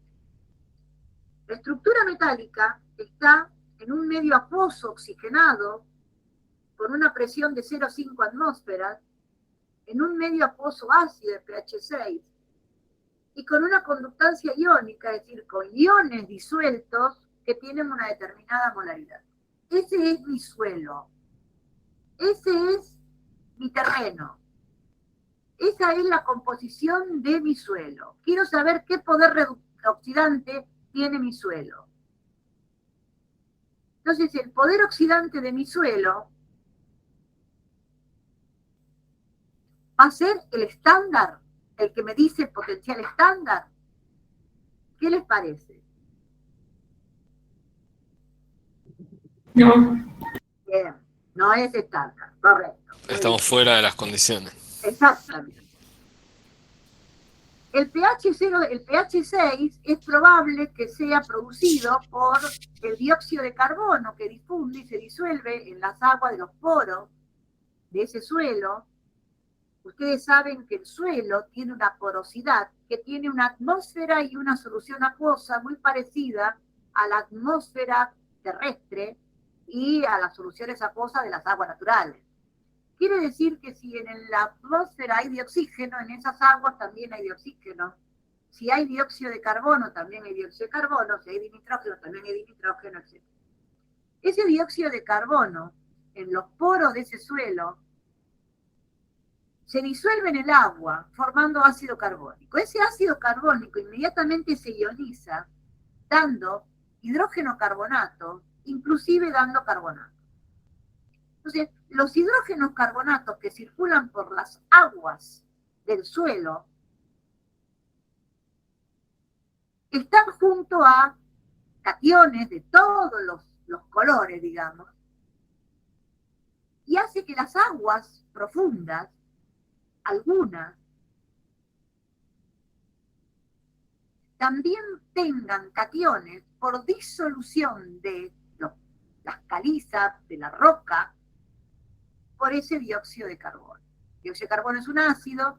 La estructura metálica está en un medio acuoso oxigenado con una presión de 0,5 atmósferas, en un medio acuoso ácido de pH 6 y con una conductancia iónica, es decir, con iones disueltos que tienen una determinada molaridad. Ese es mi suelo, ese es mi terreno, esa es la composición de mi suelo. Quiero saber qué poder oxidante tiene mi suelo. Entonces, el poder oxidante de mi suelo va a ser el estándar, el que me dice el potencial estándar. ¿Qué les parece? No. Bien, no es estándar, correcto. Estamos fuera de las condiciones. Exactamente. El pH 0, el pH 6 es probable que sea producido por el dióxido de carbono que difunde y se disuelve en las aguas de los poros de ese suelo, Ustedes saben que el suelo tiene una porosidad, que tiene una atmósfera y una solución acuosa muy parecida a la atmósfera terrestre y a las soluciones acuosas de las aguas naturales. Quiere decir que si en la atmósfera hay de oxígeno, en esas aguas también hay de oxígeno. Si hay dióxido de carbono, también hay dióxido de carbono. Si hay dinitrógeno, también hay dinitrógeno, etc. Ese dióxido de carbono, en los poros de ese suelo, se disuelve en el agua, formando ácido carbónico. Ese ácido carbónico inmediatamente se ioniza, dando hidrógeno carbonato, inclusive dando carbonato. Entonces, los hidrógenos carbonatos que circulan por las aguas del suelo están junto a cationes de todos los colores, digamos, y hace que las aguas profundas, algunas, también tengan cationes por disolución de las calizas, de la roca, por ese dióxido de carbono. El dióxido de carbono es un ácido,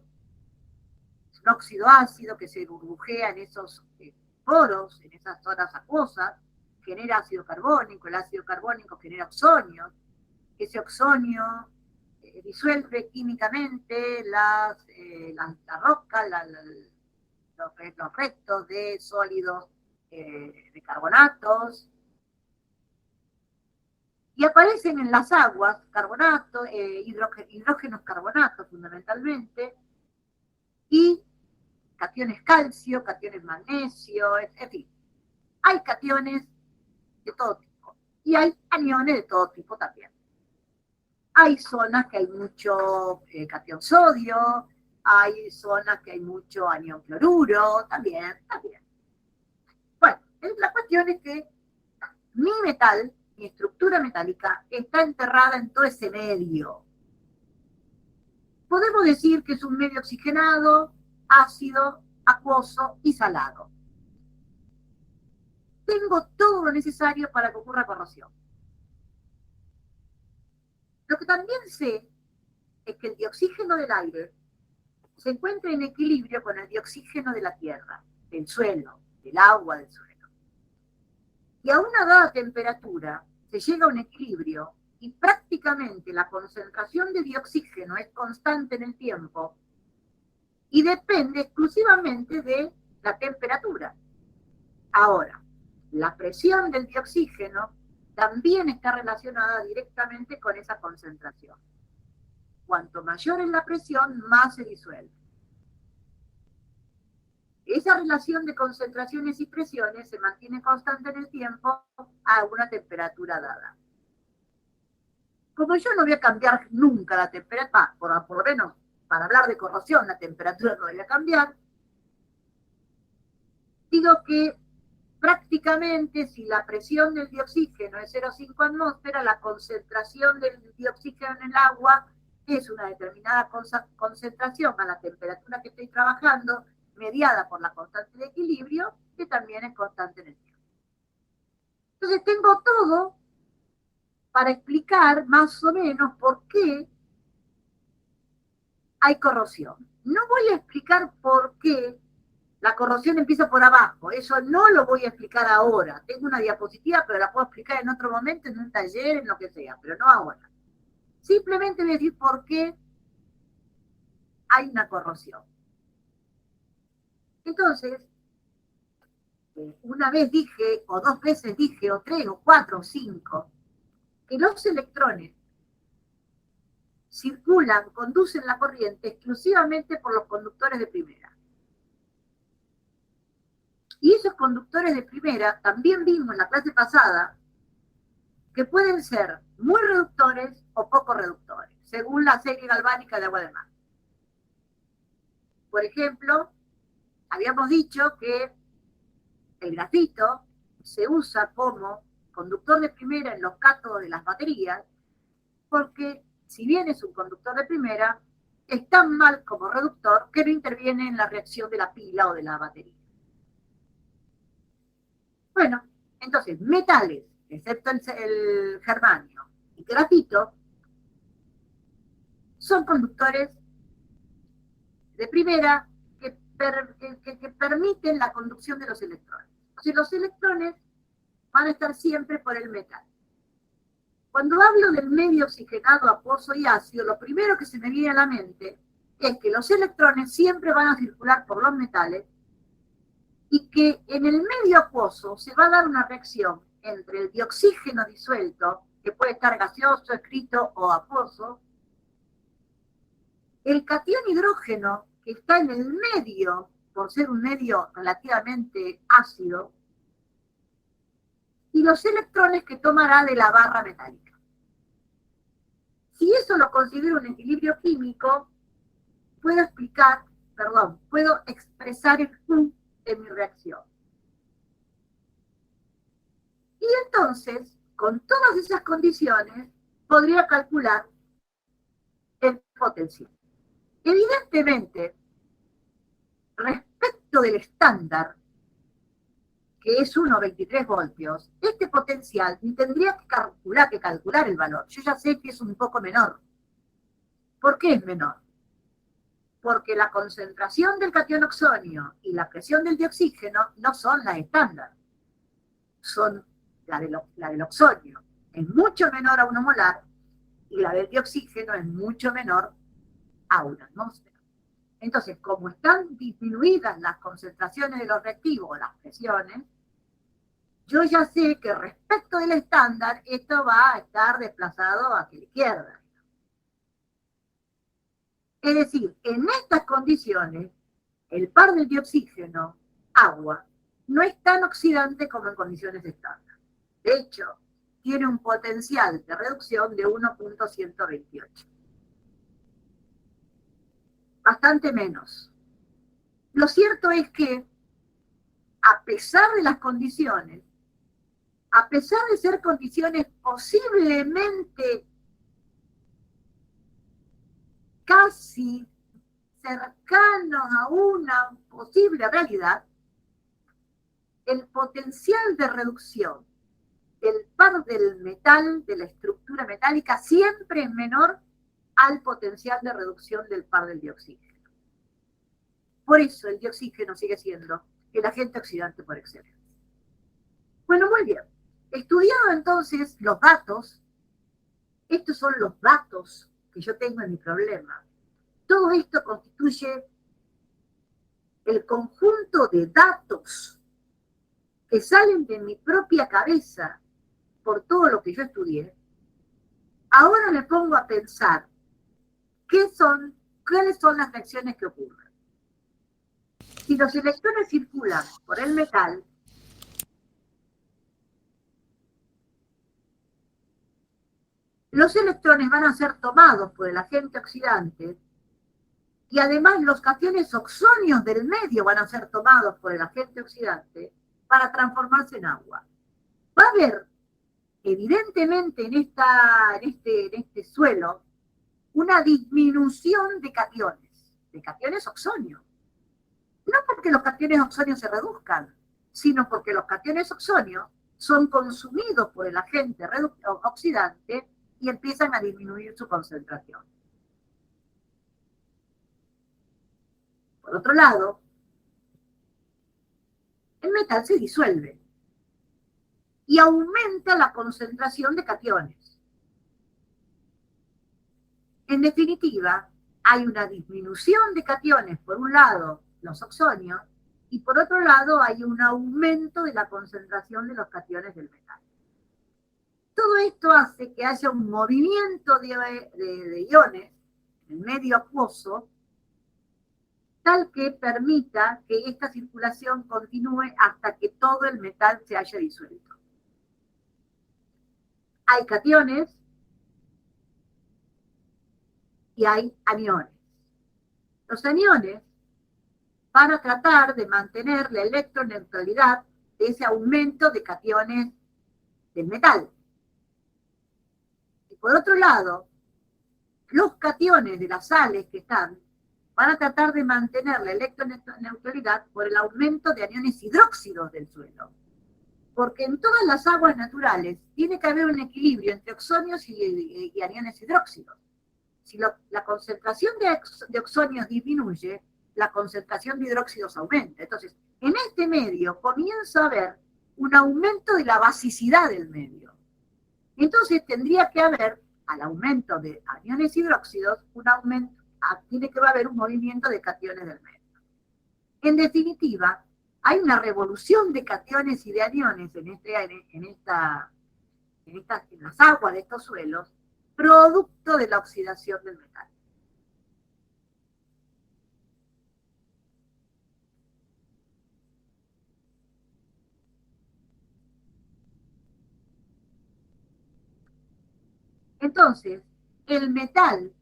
es un óxido ácido que se burbujea en esos poros, en esas zonas acuosas, genera ácido carbónico, el ácido carbónico genera oxonio, ese oxonio disuelve químicamente la roca, los restos de sólidos de carbonatos, y aparecen en las aguas carbonatos, hidrógenos carbonatos fundamentalmente, y cationes calcio, cationes magnesio, en fin. Hay cationes de todo tipo, y hay aniones de todo tipo también. Hay zonas que hay mucho catión sodio, hay zonas que hay mucho anión cloruro, también. Bueno, la cuestión es que mi metal, mi estructura metálica, está enterrada en todo ese medio. Podemos decir que es un medio oxigenado, ácido, acuoso y salado. Tengo todo lo necesario para que ocurra corrosión. Lo que también sé es que el dioxígeno del aire se encuentra en equilibrio con el dioxígeno de la tierra, del suelo, del agua del suelo. Y a una dada temperatura se llega a un equilibrio y prácticamente la concentración de dioxígeno es constante en el tiempo y depende exclusivamente de la temperatura. Ahora, la presión del dioxígeno también está relacionada directamente con esa concentración. Cuanto mayor es la presión, más se disuelve. Esa relación de concentraciones y presiones se mantiene constante en el tiempo a una temperatura dada. Como yo no voy a cambiar nunca la temperatura, por lo menos para hablar de corrosión, la temperatura no voy a cambiar, digo que prácticamente si la presión del dioxígeno es 0,5 atmósfera, la concentración del dioxígeno en el agua es una determinada concentración a la temperatura que estoy trabajando, mediada por la constante de equilibrio, que también es constante en el tiempo. Entonces tengo todo para explicar más o menos por qué hay corrosión. No voy a explicar por qué la corrosión empieza por abajo, eso no lo voy a explicar ahora. Tengo una diapositiva, pero la puedo explicar en otro momento, en un taller, en lo que sea, pero no ahora. Simplemente voy a decir por qué hay una corrosión. Entonces, una vez dije, o dos veces dije, o tres, o cuatro, o cinco, que los electrones circulan, conducen la corriente exclusivamente por los conductores de primera. Y esos conductores de primera, también vimos en la clase pasada, que pueden ser muy reductores o poco reductores, según la serie galvánica de agua de mar. Por ejemplo, habíamos dicho que el grafito se usa como conductor de primera en los cátodos de las baterías, porque si bien es un conductor de primera, es tan mal como reductor que no interviene en la reacción de la pila o de la batería. Bueno, entonces, metales, excepto el germanio y grafito, son conductores de primera, que permiten la conducción de los electrones. Entonces los electrones van a estar siempre por el metal. Cuando hablo del medio oxigenado, acuoso y ácido, lo primero que se me viene a la mente es que los electrones siempre van a circular por los metales y que en el medio acuoso se va a dar una reacción entre el dioxígeno disuelto, que puede estar gaseoso, escrito o acuoso, el catión hidrógeno, que está en el medio, por ser un medio relativamente ácido, y los electrones que tomará de la barra metálica. Si eso lo considero un equilibrio químico, puedo expresar el Q de mi reacción. Y entonces, con todas esas condiciones, podría calcular el potencial. Evidentemente, respecto del estándar, que es 1,23 voltios, este potencial ni tendría que calcular el valor. Yo ya sé que es un poco menor. ¿Por qué es menor? Porque la concentración del catión oxonio y la presión del dioxígeno no son las estándar, son la del oxonio. Es mucho menor a 1 molar y la del dioxígeno es mucho menor a 1 atmósfera. Entonces, como están disminuidas las concentraciones de los reactivos, las presiones, yo ya sé que respecto del estándar, esto va a estar desplazado hacia la izquierda. Es decir, en estas condiciones, el par del dioxígeno, agua, no es tan oxidante como en condiciones estándar. De hecho, tiene un potencial de reducción de 1,128. Bastante menos. Lo cierto es que, a pesar de las condiciones, a pesar de ser condiciones posiblemente casi cercanos a una posible realidad, el potencial de reducción del par del metal, de la estructura metálica, siempre es menor al potencial de reducción del par del dioxígeno. Por eso el dioxígeno sigue siendo el agente oxidante por excelencia. Bueno, muy bien. Estudiado entonces los datos, estos son los datos que yo tengo en mi problema. Todo esto constituye el conjunto de datos que salen de mi propia cabeza por todo lo que yo estudié. Ahora me pongo a pensar cuáles son las reacciones que ocurren. Si los electrones circulan por el metal, los electrones van a ser tomados por el agente oxidante y además los cationes oxonios del medio van a ser tomados por el agente oxidante para transformarse en agua. Va a haber, evidentemente, en este suelo, una disminución de cationes oxonios. No porque los cationes oxonios se reduzcan, sino porque los cationes oxonios son consumidos por el agente oxidante y empiezan a disminuir su concentración. Por otro lado, el metal se disuelve y aumenta la concentración de cationes. En definitiva, hay una disminución de cationes, por un lado, los oxonios, y por otro lado hay un aumento de la concentración de los cationes del metal. Todo esto hace que haya un movimiento de iones en el medio acuoso, tal que permita que esta circulación continúe hasta que todo el metal se haya disuelto. Hay cationes y hay aniones. Los aniones van a tratar de mantener la electroneutralidad de ese aumento de cationes del metal. Y por otro lado, los cationes de las sales que están van a tratar de mantener la electroneutralidad por el aumento de aniones hidróxidos del suelo. Porque en todas las aguas naturales tiene que haber un equilibrio entre oxonios y aniones hidróxidos. Si la concentración de oxonios disminuye, la concentración de hidróxidos aumenta. Entonces, en este medio comienza a haber un aumento de la basicidad del medio. Entonces tendría que haber, al aumento de aniones hidróxidos, tiene que haber un movimiento de cationes del medio. En definitiva, hay una revolución de cationes y de aniones en las aguas de estos suelos, producto de la oxidación del metal. Entonces, el metal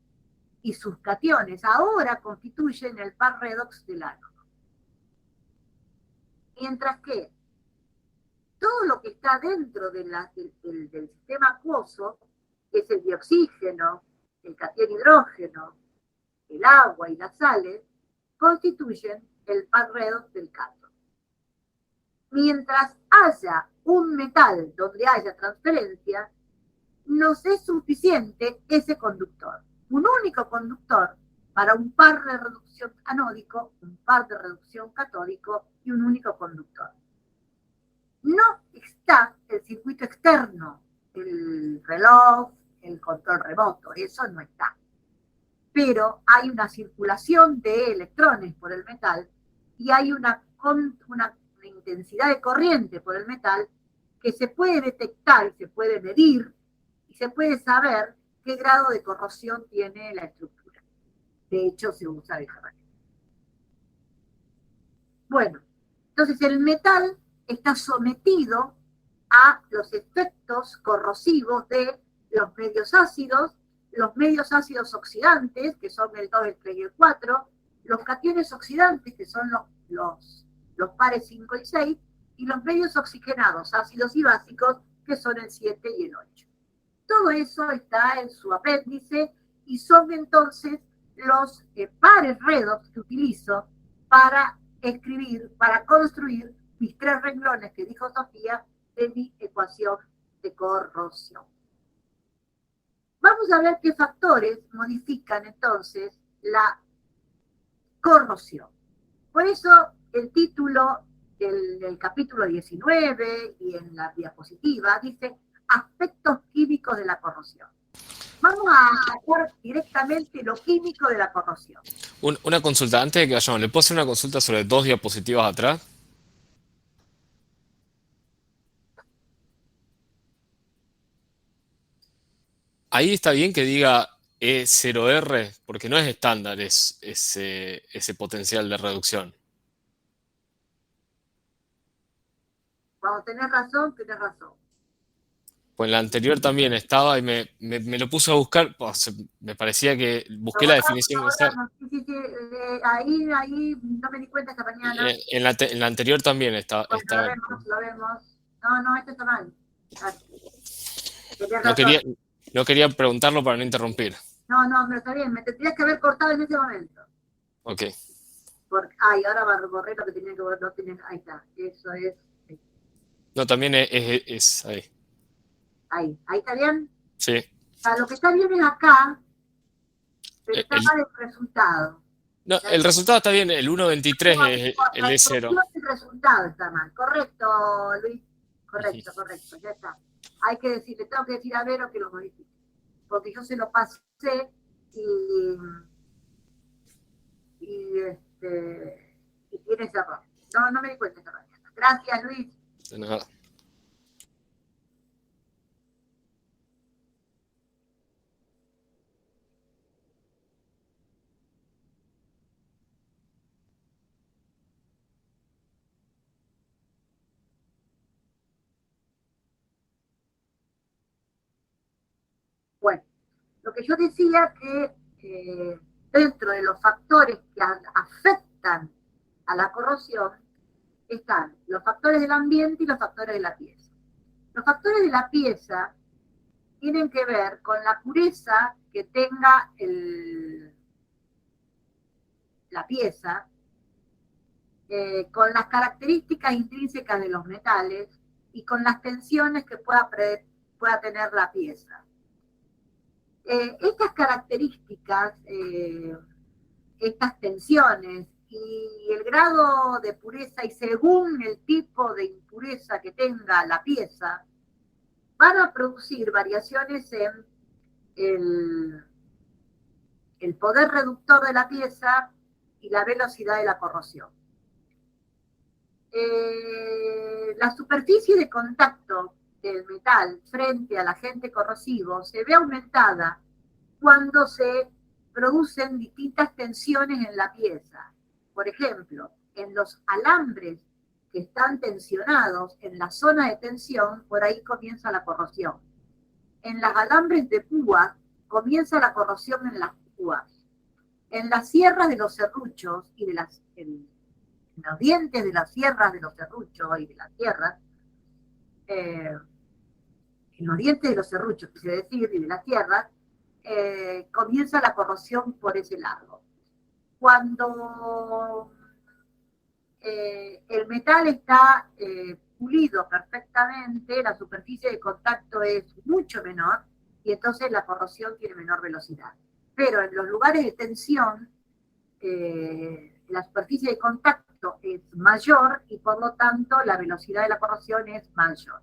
y sus cationes ahora constituyen el par redox del ánodo. Mientras que todo lo que está dentro del sistema acuoso, que es el dioxígeno, el catión hidrógeno, el agua y las sales, constituyen el par redox del cátodo. Mientras haya un metal donde haya transferencia, nos es suficiente ese conductor. Un único conductor para un par de reducción anódico, un par de reducción catódico y un único conductor. No está el circuito externo, el reloj, el control remoto, eso no está. Pero hay una circulación de electrones por el metal y hay una intensidad de corriente por el metal que se puede detectar, se puede medir y se puede saber qué grado de corrosión tiene la estructura. De hecho, se usa de esa manera. Bueno, entonces el metal está sometido a los efectos corrosivos de los medios ácidos oxidantes, que son el 2, el 3 y el 4, los cationes oxidantes, que son los pares 5 y 6, y los medios oxigenados, ácidos y básicos, que son el 7 y el 8. Todo eso está en su apéndice y son entonces los pares redox que utilizo para escribir, para construir mis 3 renglones que dijo Sofía de mi ecuación de corrosión. Vamos a ver qué factores modifican entonces la corrosión. Por eso el título del capítulo 19 y en la diapositiva dice aspectos químicos de la corrosión. Vamos a ver directamente lo químico de la corrosión. Una consulta, antes de que vayamos, ¿le puedo hacer una consulta sobre 2 diapositivas atrás? Ahí está bien que diga E0R, porque no es estándar ese potencial de reducción. Cuando tenés razón, tenés razón. Pues en la anterior también estaba y me lo puse a buscar, me parecía que busqué la definición. Sí, ahí no me di cuenta esta mañana. En la anterior también estaba. Lo vemos. No, esto está mal. No quería preguntarlo para no interrumpir. No, pero está bien, me tendrías que haber cortado en ese momento. Ok. Ahora borré lo que tenía que ver, ahí está, eso es. No, también es ahí. Ahí está bien. Sí. O sea, lo que está bien es acá, pero está mal el resultado. No, el resultado está bien, el 1.23 es el E0. El resultado está mal, correcto, Luis. Correcto, ya está. Le tengo que decir a Vero que lo modifique. Porque yo se lo pasé y tiene ese error. No me di cuenta esta mañana. Gracias, Luis. De nada. Bueno, lo que yo decía que dentro de los factores que afectan a la corrosión están los factores del ambiente y los factores de la pieza. Los factores de la pieza tienen que ver con la pureza que tenga la pieza, con las características intrínsecas de los metales y con las tensiones que pueda tener la pieza. Estas características, estas tensiones y el grado de pureza y según el tipo de impureza que tenga la pieza, van a producir variaciones en el poder reductor de la pieza y la velocidad de la corrosión. La superficie de contacto del metal frente al agente corrosivo se ve aumentada cuando se producen distintas tensiones en la pieza. Por ejemplo, en los alambres que están tensionados, en la zona de tensión, por ahí comienza la corrosión. En los alambres de púa comienza la corrosión en las púas. En las sierras de los serruchos y en los dientes de las sierras de los serruchos y de las sierras, en los dientes de los serruchos, quise decir, y de las sierras, comienza la corrosión por ese lado. Cuando el metal está pulido perfectamente, la superficie de contacto es mucho menor y entonces la corrosión tiene menor velocidad. Pero en los lugares de tensión, la superficie de contacto es mayor y por lo tanto la velocidad de la corrosión es mayor.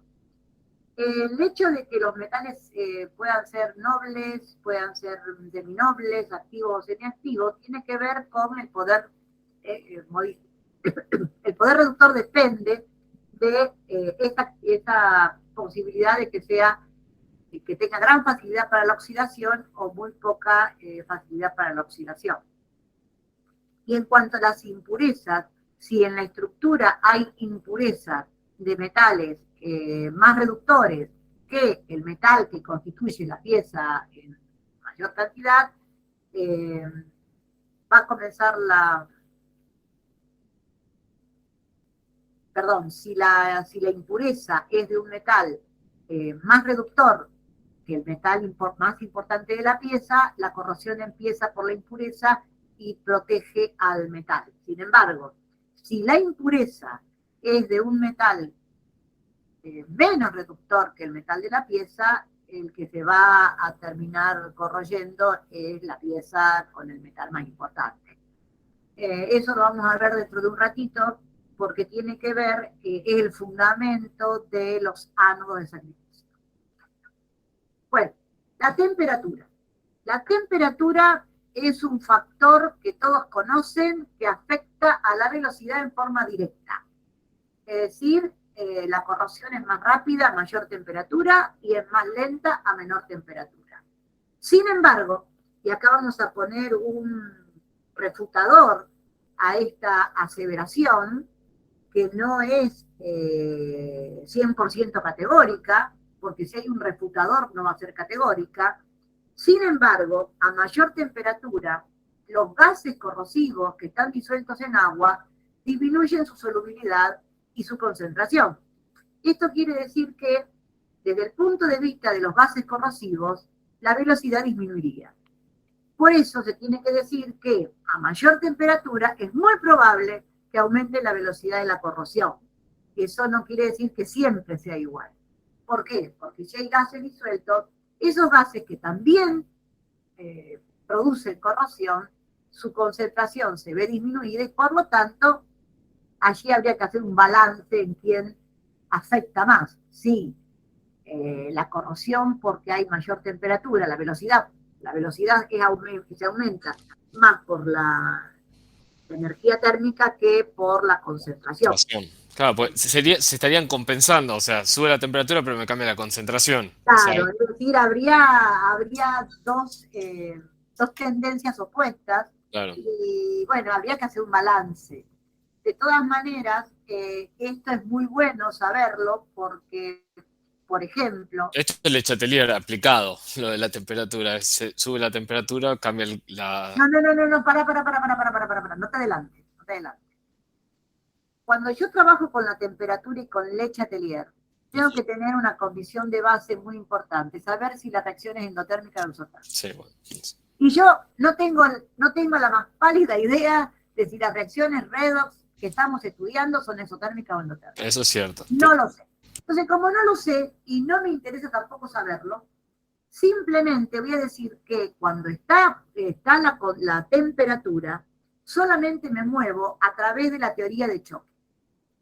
El hecho de que los metales puedan ser nobles, puedan ser seminobles, activos o semiactivos, tiene que ver con el poder el poder reductor depende de esta posibilidad de que tenga gran facilidad para la oxidación o muy poca facilidad para la oxidación. Y en cuanto a las impurezas, si en la estructura hay impurezas de metales más reductores que el metal que constituye la pieza en mayor cantidad, va a comenzar si la impureza es de un metal más reductor que el metal más importante de la pieza, la corrosión empieza por la impureza y protege al metal. Sin embargo, si la impureza es de un metal menos reductor que el metal de la pieza, el que se va a terminar corroyendo es la pieza con el metal más importante. Eso lo vamos a ver dentro de un ratito, porque tiene que ver, es el fundamento de los ánodos de sacrificio. Bueno, la temperatura. La temperatura es un factor que todos conocen que afecta a la velocidad en forma directa. Es decir, la corrosión es más rápida a mayor temperatura y es más lenta a menor temperatura. Sin embargo, y acá vamos a poner un refutador a esta aseveración, que no es 100% categórica, porque si hay un refutador no va a ser categórica. Sin embargo, a mayor temperatura, los gases corrosivos que están disueltos en agua disminuyen su solubilidad y su concentración. Esto quiere decir que, desde el punto de vista de los gases corrosivos, la velocidad disminuiría. Por eso se tiene que decir que a mayor temperatura es muy probable que aumente la velocidad de la corrosión. Eso no quiere decir que siempre sea igual. ¿Por qué? Porque si hay gases disueltos, esos gases que también producen corrosión, su concentración se ve disminuida y por lo tanto allí habría que hacer un balance en quién afecta más. Sí, la corrosión porque hay mayor temperatura, la velocidad se aumenta más por la energía térmica que por la concentración. Claro, pues se estarían compensando, o sea, sube la temperatura pero me cambia la concentración. Claro, es decir, habría dos tendencias opuestas, claro. Y bueno, habría que hacer un balance. De todas maneras, esto es muy bueno saberlo porque, por ejemplo... Esto es el Le Chatelier aplicado, lo de la temperatura. Se sube la temperatura, cambia la... No, para, no te adelantes. Cuando yo trabajo con la temperatura y con Le Chatelier, tengo que tener una condición de base muy importante, saber si la reacción es endotérmica o exotérmica. Sí, bueno. Y yo no tengo la más pálida idea de si las reacciones redox que estamos estudiando son exotérmicas o endotérmicas. Eso es cierto. No lo sé. Entonces, como no lo sé y no me interesa tampoco saberlo, simplemente voy a decir que cuando está la temperatura, solamente me muevo a través de la teoría de choque.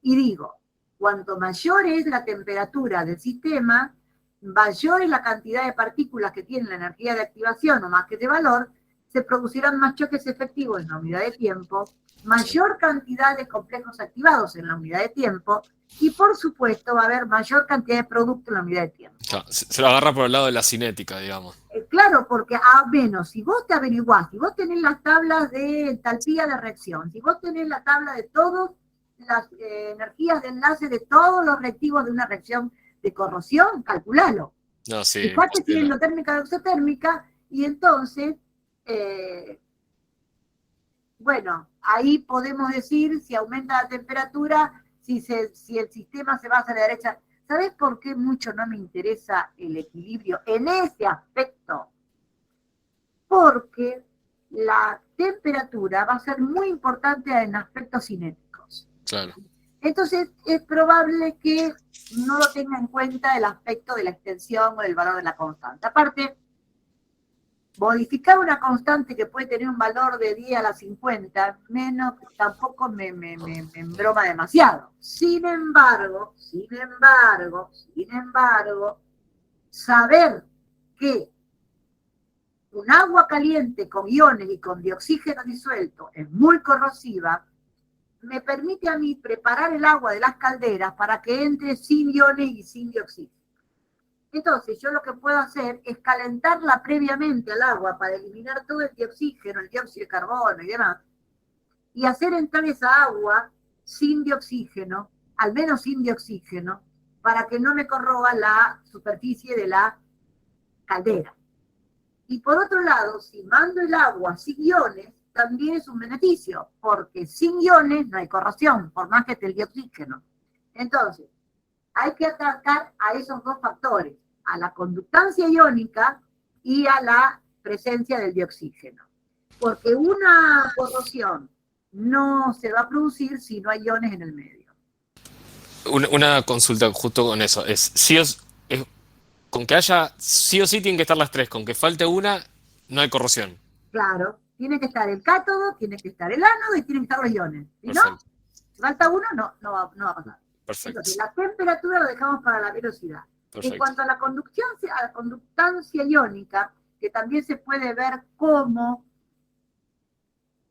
Y digo, cuanto mayor es la temperatura del sistema, mayor es la cantidad de partículas que tiene la energía de activación o más que de valor, se producirán más choques efectivos en la unidad de tiempo, mayor cantidad de complejos activados en la unidad de tiempo, y por supuesto va a haber mayor cantidad de producto en la unidad de tiempo. Claro, se lo agarra por el lado de la cinética, digamos. Claro, porque a menos, si vos te averiguás, si vos tenés las tablas de entalpía de reacción, si vos tenés la tabla de todas las energías de enlace de todos los reactivos de una reacción de corrosión, calculalo. No, sí, Fijate si es endotérmica o exotérmica, y entonces, bueno, ahí podemos decir si aumenta la temperatura, si el sistema se va hacia la derecha. ¿Sabes por qué mucho no me interesa el equilibrio en ese aspecto? Porque la temperatura va a ser muy importante en aspectos cinéticos. claro. Entonces es probable que no lo tenga en cuenta el aspecto de la extensión o del valor de la constante. Aparte, modificar una constante que puede tener un valor de 10 a la 50, menos, tampoco me embroma demasiado. Sin embargo, saber que un agua caliente con iones y con dioxígeno disuelto es muy corrosiva, me permite a mí preparar el agua de las calderas para que entre sin iones y sin dioxígeno. Entonces, yo lo que puedo hacer es calentarla previamente al agua para eliminar todo el dioxígeno, el dióxido de carbono y demás, y hacer entrar esa agua sin dioxígeno, al menos sin dioxígeno, para que no me corroba la superficie de la caldera. Y por otro lado, si mando el agua sin iones, también es un beneficio, porque sin iones no hay corrosión, por más que esté el dioxígeno. Entonces, hay que atacar a esos dos factores, a la conductancia iónica y a la presencia del dioxígeno. Porque una corrosión no se va a producir si no hay iones en el medio. Una consulta justo con eso. Con que haya, sí o sí tienen que estar las tres. Con que falte una, no hay corrosión. Claro, tiene que estar el cátodo, tiene que estar el ánodo y tienen que estar los iones. Si no, Perfecto. si falta uno, no va a pasar. Perfecto. Entonces, la temperatura lo dejamos para la velocidad. Perfecto. En cuanto a la conductancia iónica, que también se puede ver como,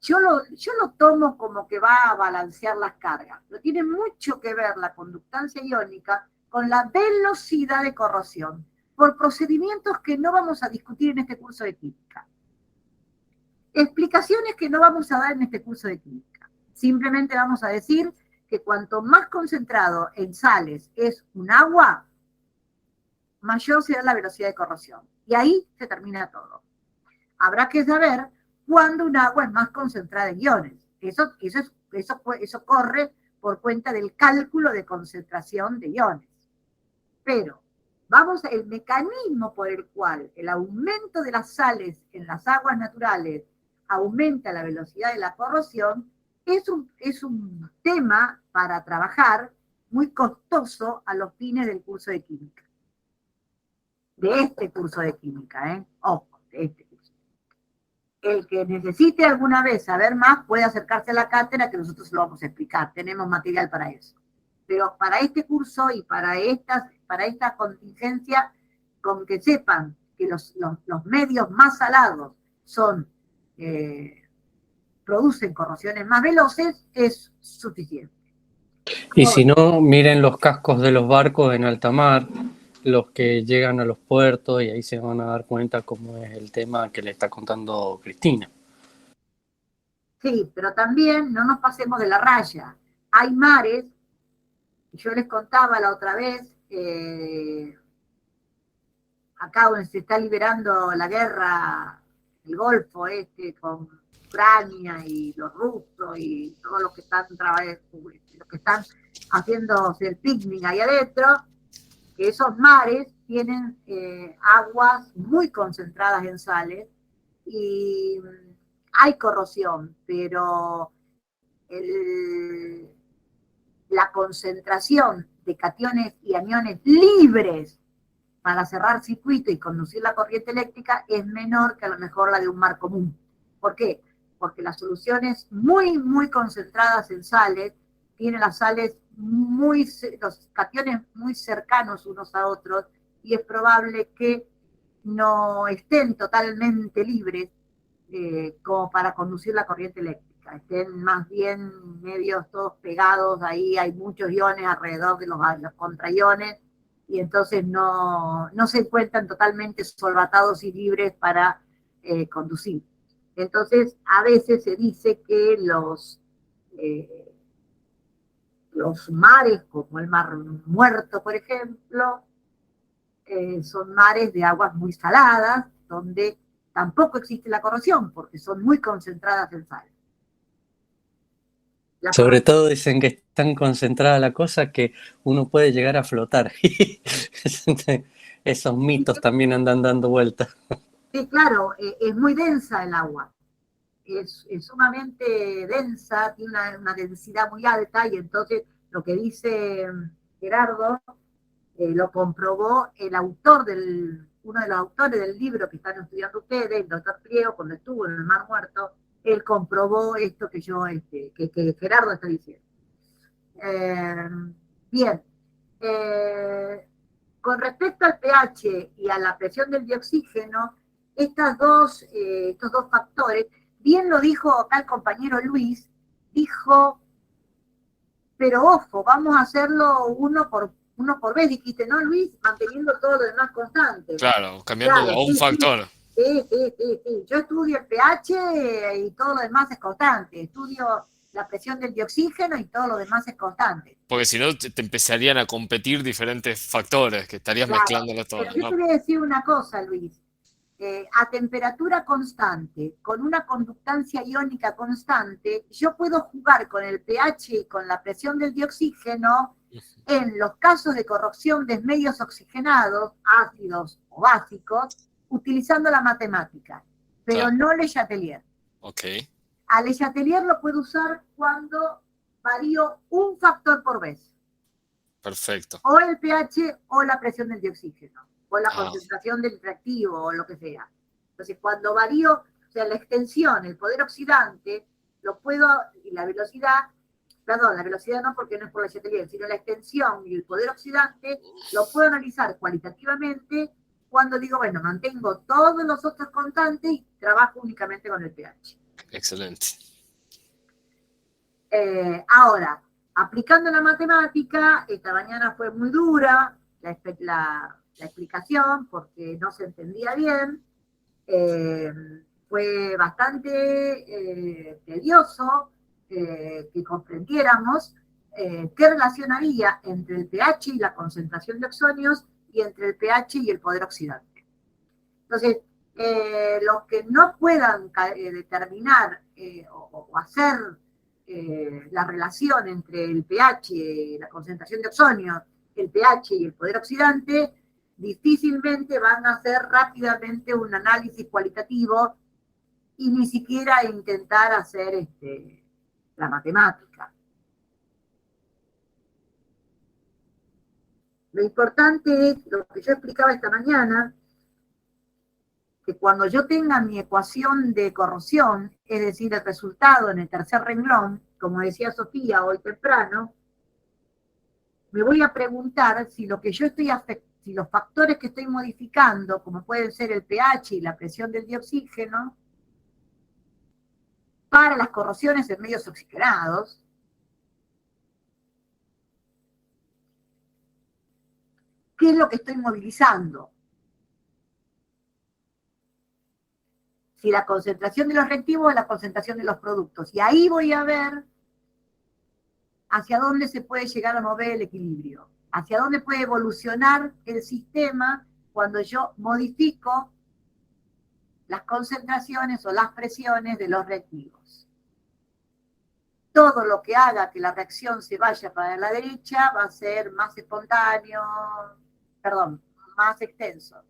yo lo tomo como que va a balancear las cargas, pero tiene mucho que ver la conductancia iónica con la velocidad de corrosión, por procedimientos que no vamos a discutir en este curso de química. Explicaciones que no vamos a dar en este curso de química. Simplemente vamos a decir que cuanto más concentrado en sales es un agua, mayor será la velocidad de corrosión. Y ahí se termina todo. Habrá que saber cuándo un agua es más concentrada en iones. Eso corre por cuenta del cálculo de concentración de iones. Pero el mecanismo por el cual el aumento de las sales en las aguas naturales aumenta la velocidad de la corrosión es un tema para trabajar muy costoso a los fines del curso de química. De este curso de química, ojo, de este curso. El que necesite alguna vez saber más puede acercarse a la cátedra que nosotros lo vamos a explicar, tenemos material para eso. Pero para este curso y para esta contingencia, con que sepan que los medios más salados producen corrosiones más veloces, es suficiente. Y si no, miren los cascos de los barcos en alta mar, los que llegan a los puertos, y ahí se van a dar cuenta cómo es el tema que le está contando Cristina. Sí, pero también no nos pasemos de la raya. Hay mares, yo les contaba la otra vez, acá donde se está liberando la guerra, el Golfo con Ucrania y los rusos y todos los que están haciéndose el picnic ahí adentro, que esos mares tienen aguas muy concentradas en sales y hay corrosión, pero la concentración de cationes y aniones libres para cerrar circuito y conducir la corriente eléctrica es menor que a lo mejor la de un mar común. ¿Por qué? porque las soluciones muy concentradas en sales, tienen las sales los cationes muy cercanos unos a otros, y es probable que no estén totalmente libres como para conducir la corriente eléctrica, estén más bien medios todos pegados, ahí hay muchos iones alrededor de los contraiones, y entonces no se encuentran totalmente solvatados y libres para conducir. Entonces, a veces se dice que los mares, como el Mar Muerto, por ejemplo, son mares de aguas muy saladas, donde tampoco existe la corrosión, porque son muy concentradas en sal. Sobre todo dicen que es tan concentrada la cosa que uno puede llegar a flotar. Esos mitos también andan dando vueltas. Sí, claro, es muy densa el agua. Es sumamente densa, tiene una densidad muy alta, y entonces lo que dice Gerardo lo comprobó uno de los autores del libro que están estudiando ustedes, el doctor Priego, cuando estuvo en el Mar Muerto, él comprobó esto que que Gerardo está diciendo. Bien, con respecto al pH y a la presión del dioxígeno, estos dos factores, bien lo dijo acá el compañero Luis, dijo, pero ojo, vamos a hacerlo uno por vez, dijiste, ¿no, Luis? Manteniendo todo lo demás constante. Claro, cambiando Claro, a un factor. Sí. Yo estudio el pH y todo lo demás es constante. Estudio la presión del dioxígeno y todo lo demás es constante. Porque si no, te empezarían a competir diferentes factores, que estarías Claro, mezclándolos pero todos, yo ¿no? te voy a decir una cosa, Luis. A temperatura constante, con una conductancia iónica constante, yo puedo jugar con el pH y con la presión del dioxígeno en los casos de corrosión de medios oxigenados, ácidos o básicos, utilizando la matemática, pero Claro. no Le Chatelier. Ok, A Le Chatelier lo puedo usar cuando varío un factor por vez, perfecto. o el pH o la presión del dioxígeno, o la Ah, concentración del reactivo, o lo que sea. Entonces, cuando varío, o sea, la extensión, el poder oxidante, y la velocidad no, porque no es por Le Chatelier, sino la extensión y el poder oxidante, lo puedo analizar cualitativamente cuando digo, bueno, mantengo todos los otros constantes y trabajo únicamente con el pH. excelente. Ahora, aplicando la matemática, esta mañana fue muy dura la explicación porque no se entendía bien. Fue bastante tedioso que comprendiéramos qué relación había entre el pH y la concentración de oxonios y entre el pH y el poder oxidante. Entonces, los que no puedan determinar o hacer la relación entre el pH, la concentración de oxonio, el pH y el poder oxidante, difícilmente van a hacer rápidamente un análisis cualitativo y ni siquiera intentar hacer la matemática. Lo importante es lo que yo explicaba esta mañana, que cuando yo tenga mi ecuación de corrosión, es decir, el resultado en el tercer renglón, como decía Sofía hoy temprano, me voy a preguntar si lo que yo si los factores que estoy modificando, como pueden ser el pH y la presión del dioxígeno, para las corrosiones en medios oxigenados, ¿qué es lo que estoy movilizando? Si la concentración de los reactivos o la concentración de los productos. Y ahí voy a ver hacia dónde se puede llegar a mover el equilibrio, hacia dónde puede evolucionar el sistema cuando yo modifico las concentraciones o las presiones de los reactivos. Todo lo que haga que la reacción se vaya para la derecha va a ser más espontáneo, más extenso.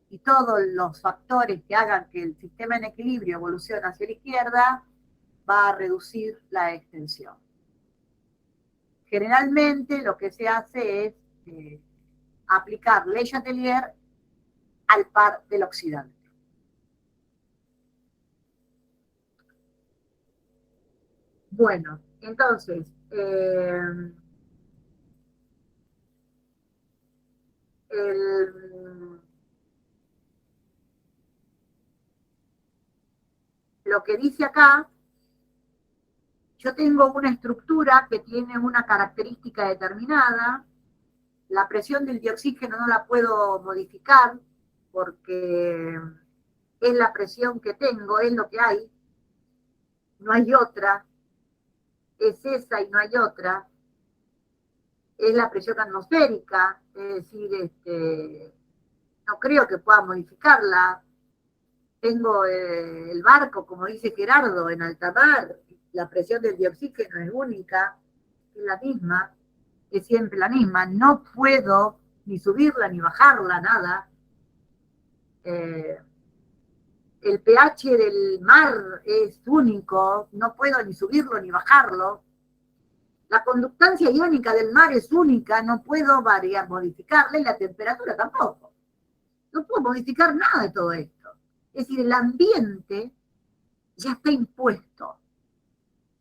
Y todos los factores que hagan que el sistema en equilibrio evolucione hacia la izquierda va a reducir la extensión. Generalmente lo que se hace es aplicar Le Chatelier al par del oxidante. Bueno, entonces, lo que dice acá, yo tengo una estructura que tiene una característica determinada, la presión del dioxígeno no la puedo modificar porque es la presión que tengo, es lo que hay, no hay otra, es esa y no hay otra, es la presión atmosférica, es decir, no creo que pueda modificarla. Tengo el barco, como dice Gerardo, en alta mar, la presión del dioxígeno es única, es la misma, es siempre la misma, no puedo ni subirla ni bajarla, nada. El pH del mar es único, no puedo ni subirlo ni bajarlo. La conductancia iónica del mar es única, no puedo variar, modificarla, y la temperatura tampoco. No puedo modificar nada de todo esto. Es decir, el ambiente ya está impuesto,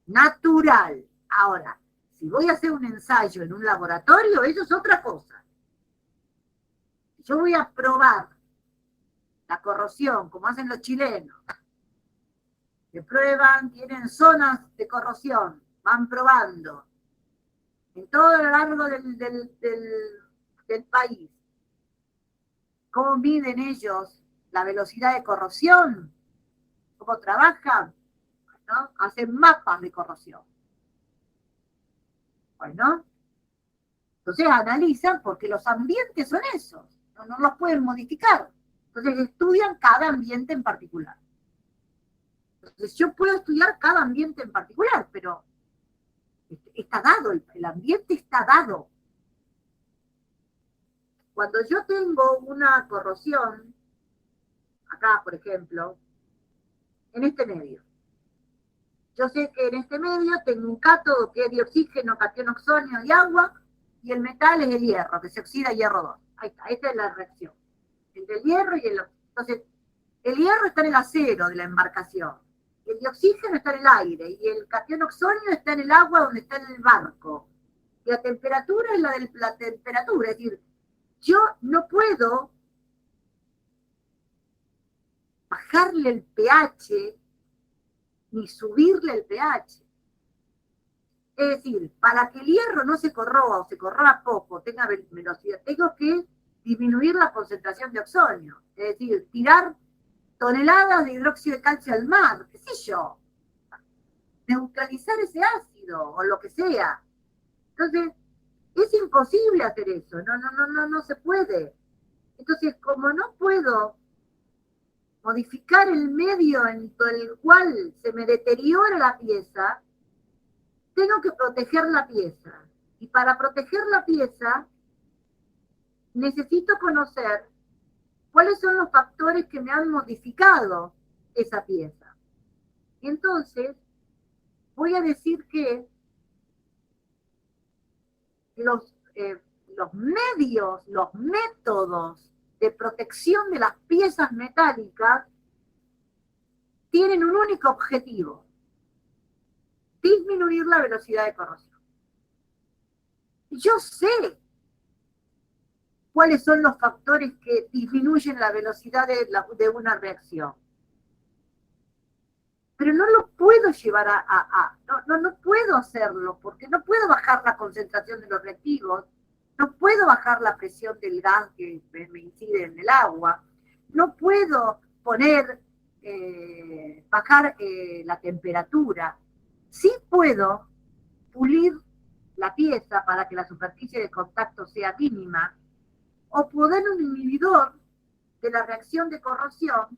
natural. Ahora, si voy a hacer un ensayo en un laboratorio, eso es otra cosa. Yo voy a probar la corrosión, como hacen los chilenos. Que prueban, tienen zonas de corrosión, van probando en todo lo largo del país. ¿Cómo miden ellos la velocidad de corrosión? ¿Cómo trabajan? ¿No? Hacen mapas de corrosión. Bueno, entonces analizan porque los ambientes son esos, no los pueden modificar. Entonces estudian cada ambiente en particular. Entonces yo puedo estudiar cada ambiente en particular, pero está dado, el ambiente está dado. Cuando yo tengo una corrosión, acá por ejemplo, en este medio, yo sé que en este medio tengo un cátodo que es de oxígeno, catión oxonio y agua, y el metal es el hierro, que se oxida hierro 2. Ahí está, esta es la reacción. Entre el hierro y el oxígeno. Entonces, el hierro está en el acero de la embarcación, el dioxígeno está en el aire, y el catión oxonio está en el agua donde está en el barco. Y la temperatura es la temperatura, es decir, yo no puedo bajarle el pH ni subirle el pH. Es decir, para que el hierro no se corroa o se corroa poco, tenga velocidad, tengo que disminuir la concentración de oxonio. Es decir, tirar toneladas de hidróxido de calcio al mar, qué sé yo. Neutralizar ese ácido o lo que sea. Entonces, es imposible hacer eso, no se puede. Entonces, como no puedo modificar el medio en el cual se me deteriora la pieza, tengo que proteger la pieza. Y para proteger la pieza, necesito conocer cuáles son los factores que me han modificado esa pieza. Y entonces, voy a decir que los medios, los métodos de protección de las piezas metálicas tienen un único objetivo: disminuir la velocidad de corrosión. Yo sé cuáles son los factores que disminuyen la velocidad de una reacción, pero no lo puedo llevar no puedo hacerlo, porque no puedo bajar la concentración de los reactivos, no puedo bajar la presión del gas que me incide en el agua, no puedo bajar la temperatura. Sí puedo pulir la pieza para que la superficie de contacto sea mínima, o poner un inhibidor de la reacción de corrosión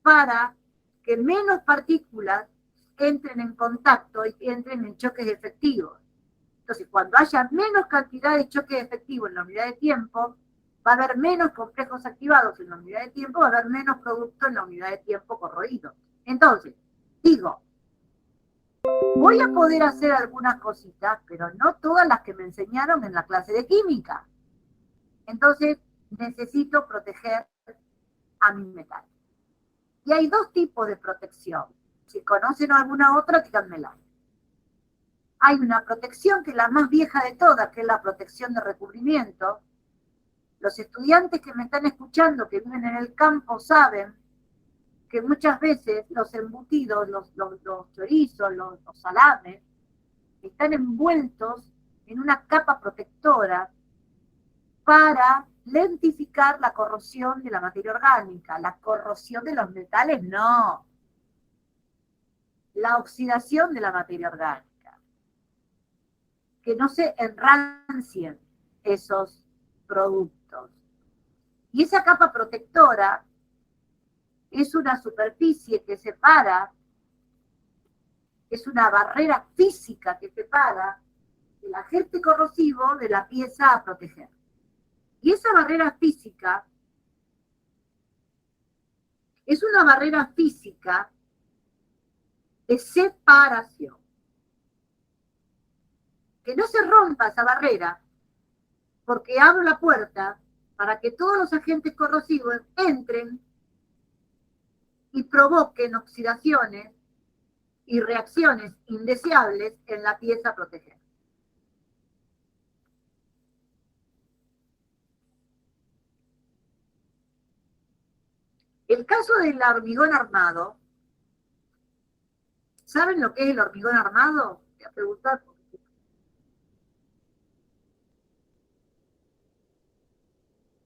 para que menos partículas entren en contacto y entren en choques efectivos. Entonces, cuando haya menos cantidad de choques efectivos en la unidad de tiempo, va a haber menos complejos activados en la unidad de tiempo, va a haber menos producto en la unidad de tiempo corroído. Entonces, digo, voy a poder hacer algunas cositas, pero no todas las que me enseñaron en la clase de química. Entonces, necesito proteger a mi metal. Y hay dos tipos de protección. Si conocen alguna otra, díganmela. Hay una protección que es la más vieja de todas, que es la protección de recubrimiento. Los estudiantes que me están escuchando, que viven en el campo, saben que muchas veces los embutidos, los chorizos, los salames, están envueltos en una capa protectora para lentificar la corrosión de la materia orgánica. La corrosión de los metales, no. La oxidación de la materia orgánica. Que no se enrancien esos productos. Y esa capa protectora es una superficie que separa, es una barrera física que separa el agente corrosivo de la pieza a proteger. Y esa barrera física es una barrera física de separación. Que no se rompa esa barrera, porque abro la puerta para que todos los agentes corrosivos entren y provoquen oxidaciones y reacciones indeseables en la pieza a proteger. El caso del hormigón armado, ¿saben lo que es el hormigón armado? Voy a preguntar.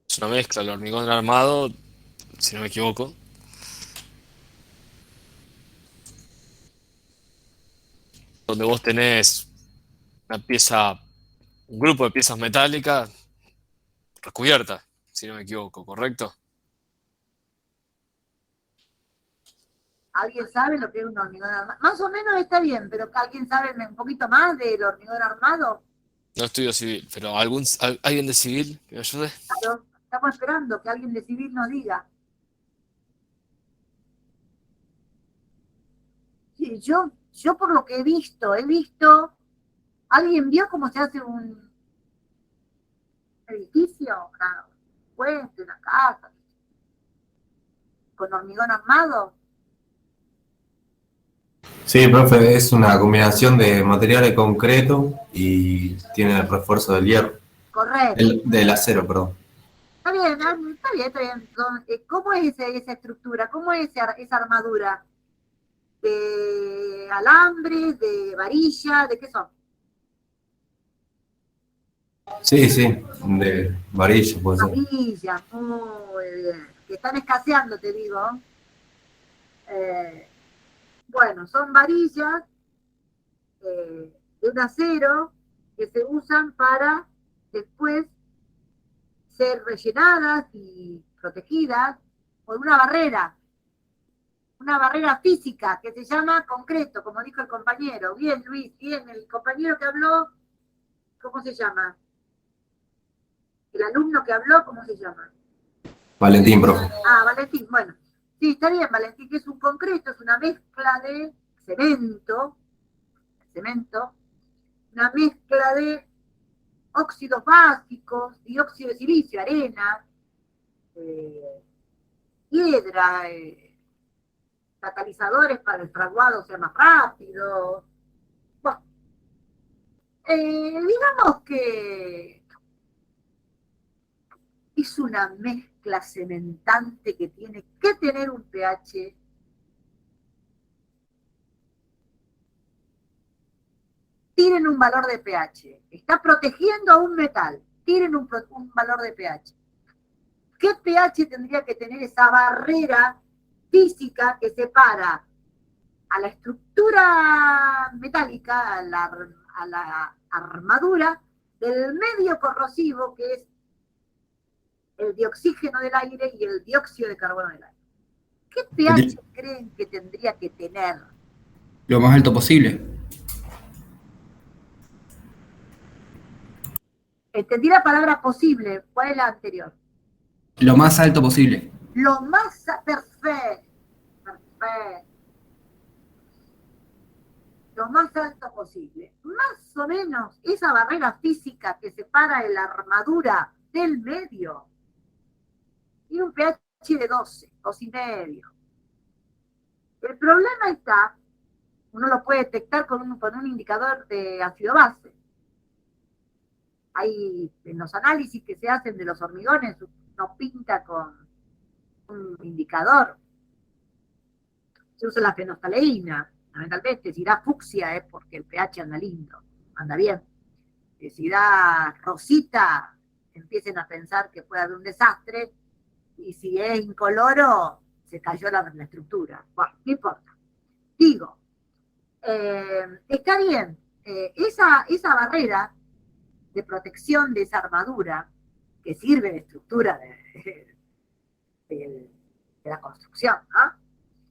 Es una mezcla, el hormigón armado, si no me equivoco. Donde vos tenés una pieza, un grupo de piezas metálicas recubiertas, si no me equivoco, ¿correcto? ¿Alguien sabe lo que es un hormigón armado? Más o menos está bien, pero ¿alguien sabe un poquito más del hormigón armado? No estudio civil, pero alguien de civil que me ayude. Claro, estamos esperando que alguien de civil nos diga. Sí, yo por lo que he visto, ¿alguien vio cómo se hace un edificio? Un puente, una casa, con hormigón armado. Sí, profe, es una combinación de material de concreto y tiene el refuerzo del hierro, Correcto. del acero, perdón. Está bien, está bien, está bien. ¿Cómo es esa estructura? ¿Cómo es esa armadura? ¿De alambres, de varilla, de qué son? Sí, de varilla puede ser. Varilla, muy bien. Que están escaseando, te digo. Bueno, son varillas de un acero que se usan para después ser rellenadas y protegidas por una barrera física que se llama concreto, como dijo el compañero. Bien, Luis, bien, el compañero que habló, ¿cómo se llama? El alumno que habló, ¿cómo se llama? Valentín, profe. Ah, Valentín, bueno. Sí, está bien, Valentín, que es un concreto, es una mezcla de cemento, una mezcla de óxidos básicos, dióxido de silicio, arena, piedra, catalizadores para el fraguado sea más rápido. Bueno, digamos que es una mezcla cementante que tiene que tener un pH tiren un valor de pH. Está protegiendo a un metal. Tiren un valor de pH. ¿Qué pH tendría que tener esa barrera física que separa a la estructura metálica, a la armadura, del medio corrosivo que es el dioxígeno del aire y el dióxido de carbono del aire? ¿Qué pH creen que tendría que tener? Lo más alto posible. Entendí la palabra posible. ¿Cuál es la anterior? Lo más alto posible. Lo más perfecto. Lo más alto posible. Más o menos esa barrera física que separa la armadura del medio tiene un pH de 12, 2,5. El problema está, uno lo puede detectar con un indicador de ácido base. Hay en los análisis que se hacen de los hormigones, uno pinta con un indicador. Se usa la fenolftaleína, fundamentalmente. Si da fucsia es porque el pH anda lindo, anda bien. Si da rosita, empiecen a pensar que puede haber un desastre, y si es incoloro, se cayó la estructura. Bueno, no importa. Digo, está bien, esa barrera de protección de esa armadura, que sirve de estructura de la construcción, ¿no?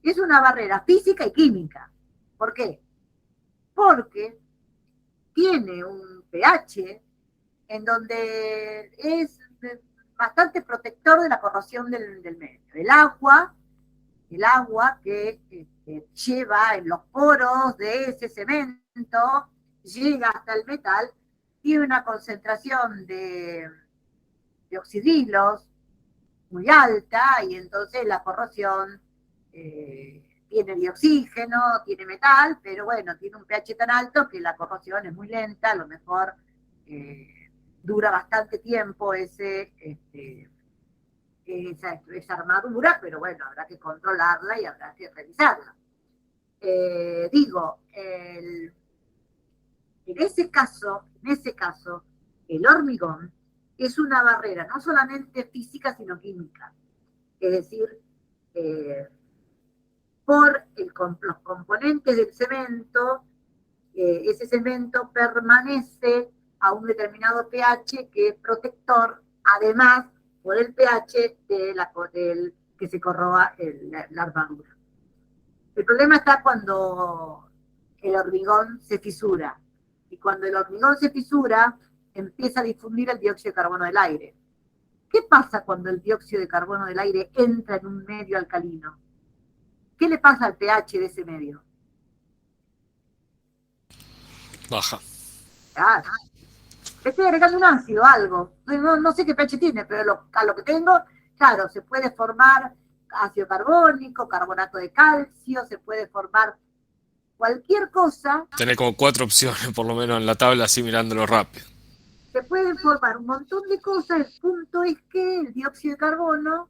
Es una barrera física y química. ¿Por qué? Porque tiene un pH en donde es bastante protector de la corrosión del medio. El agua que lleva en los poros de ese cemento, llega hasta el metal, tiene una concentración de oxidrilos muy alta, y entonces la corrosión tiene dioxígeno, tiene metal, pero bueno, tiene un pH tan alto que la corrosión es muy lenta, a lo mejor dura bastante tiempo esa armadura, pero bueno, habrá que controlarla y habrá que revisarla. En ese caso, el hormigón es una barrera no solamente física, sino química. Es decir, por los componentes del cemento, ese cemento permanece a un determinado pH que es protector, además por el pH del que se corroba la armadura. El problema está cuando el hormigón se fisura, y cuando el hormigón se fisura empieza a difundir el dióxido de carbono del aire. ¿Qué pasa cuando el dióxido de carbono del aire entra en un medio alcalino? ¿Qué le pasa al pH de ese medio? Baja. Claro. Estoy agregando un ácido, algo. No sé qué pH tiene, pero a lo que tengo, claro, se puede formar ácido carbónico, carbonato de calcio, se puede formar cualquier cosa. Tenés como 4 opciones, por lo menos en la tabla, así mirándolo rápido. Se pueden formar un montón de cosas. El punto es que el dióxido de carbono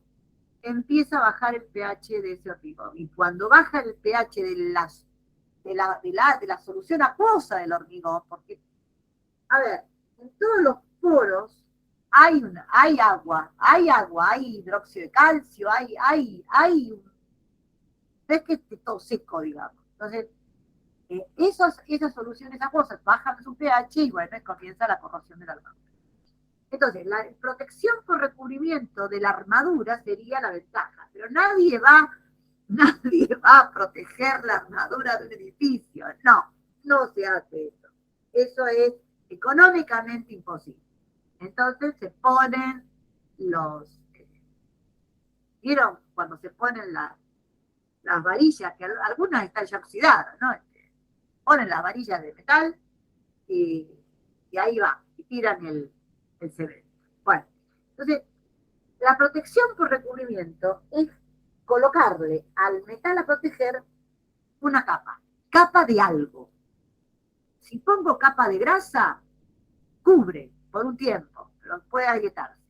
empieza a bajar el pH de ese hormigón. Y cuando baja el pH de la solución acuosa del hormigón, porque, a ver, en todos los poros hay agua, hay hidróxido de calcio, es que es todo seco, digamos. Entonces, esas soluciones acuosas bajan su pH y bueno, comienza la corrosión de la armadura. Entonces, la protección por recubrimiento de la armadura sería la ventaja, pero nadie va a proteger la armadura de un edificio. No se hace eso. Eso es económicamente imposible. Entonces se ponen ¿vieron? Cuando se ponen las varillas, que algunas están ya oxidadas, ¿no? Ponen las varillas de metal y ahí va, y tiran el cemento. Bueno, entonces, la protección por recubrimiento es colocarle al metal a proteger una capa de algo. Si pongo capa de grasa, cubre por un tiempo, pero puede agrietarse.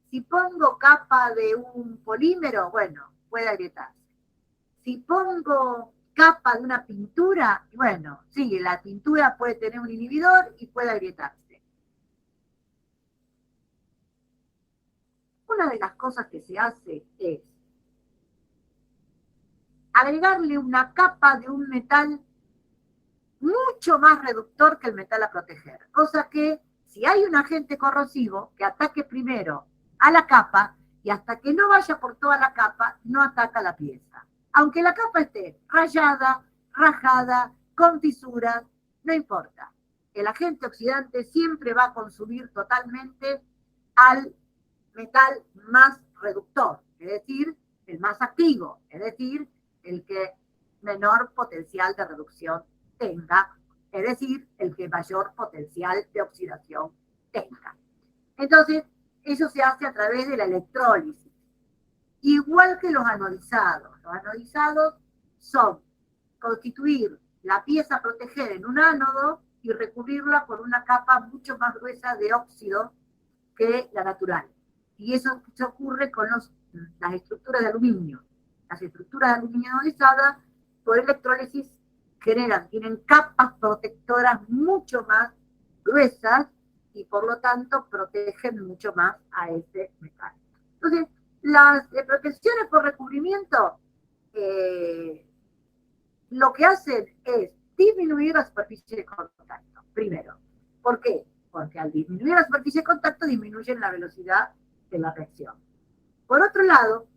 Si pongo capa de un polímero, bueno, puede agrietarse. Si pongo capa de una pintura, bueno, sí, la pintura puede tener un inhibidor y puede agrietarse. Una de las cosas que se hace es agregarle una capa de un metal mucho más reductor que el metal a proteger, cosa que si hay un agente corrosivo que ataque primero a la capa, y hasta que no vaya por toda la capa, no ataca la pieza. Aunque la capa esté rayada, rajada, con fisuras, no importa. El agente oxidante siempre va a consumir totalmente al metal más reductor, es decir, el más activo, es decir, el que menor potencial de reducción tenga, es decir, el que mayor potencial de oxidación tenga. Entonces, eso se hace a través de la electrólisis. Igual que los anodizados. Los anodizados son constituir la pieza a proteger en un ánodo y recubrirla por una capa mucho más gruesa de óxido que la natural. Y eso se ocurre con las estructuras de aluminio. Las estructuras de aluminio anodizadas, por electrólisis, tienen capas protectoras mucho más gruesas y por lo tanto protegen mucho más a ese metal. Entonces, las protecciones por recubrimiento lo que hacen es disminuir la superficie de contacto, primero. ¿Por qué? Porque al disminuir la superficie de contacto disminuyen la velocidad de la reacción. Por otro lado,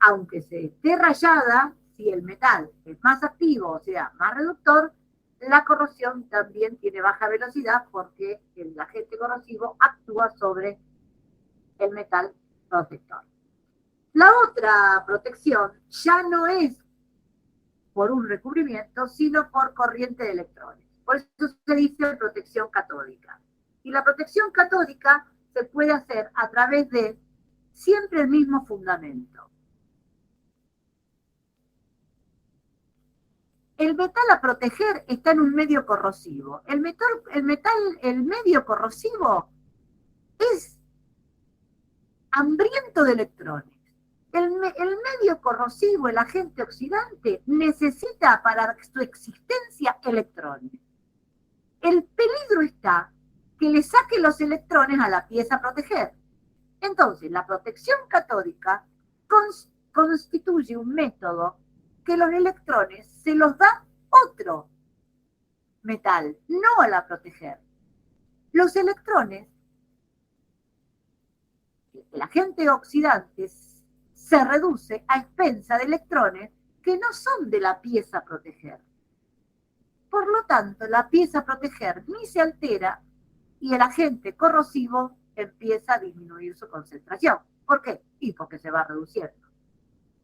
aunque se esté rayada, si el metal es más activo, o sea, más reductor, la corrosión también tiene baja velocidad porque el agente corrosivo actúa sobre el metal protector. La otra protección ya no es por un recubrimiento, sino por corriente de electrones. Por eso se dice protección catódica. Y la protección catódica se puede hacer a través de siempre el mismo fundamento. El metal a proteger está en un medio corrosivo. El medio corrosivo es hambriento de electrones. El medio corrosivo, el agente oxidante, necesita para su existencia electrones. El peligro está que le saque los electrones a la pieza a proteger. Entonces, la protección catódica constituye un método que los electrones se los da otro metal, no a la proteger. Los electrones, el agente oxidante, se reduce a expensa de electrones que no son de la pieza a proteger. Por lo tanto, la pieza a proteger ni se altera y el agente corrosivo empieza a disminuir su concentración. ¿Por qué? Y porque se va reduciendo.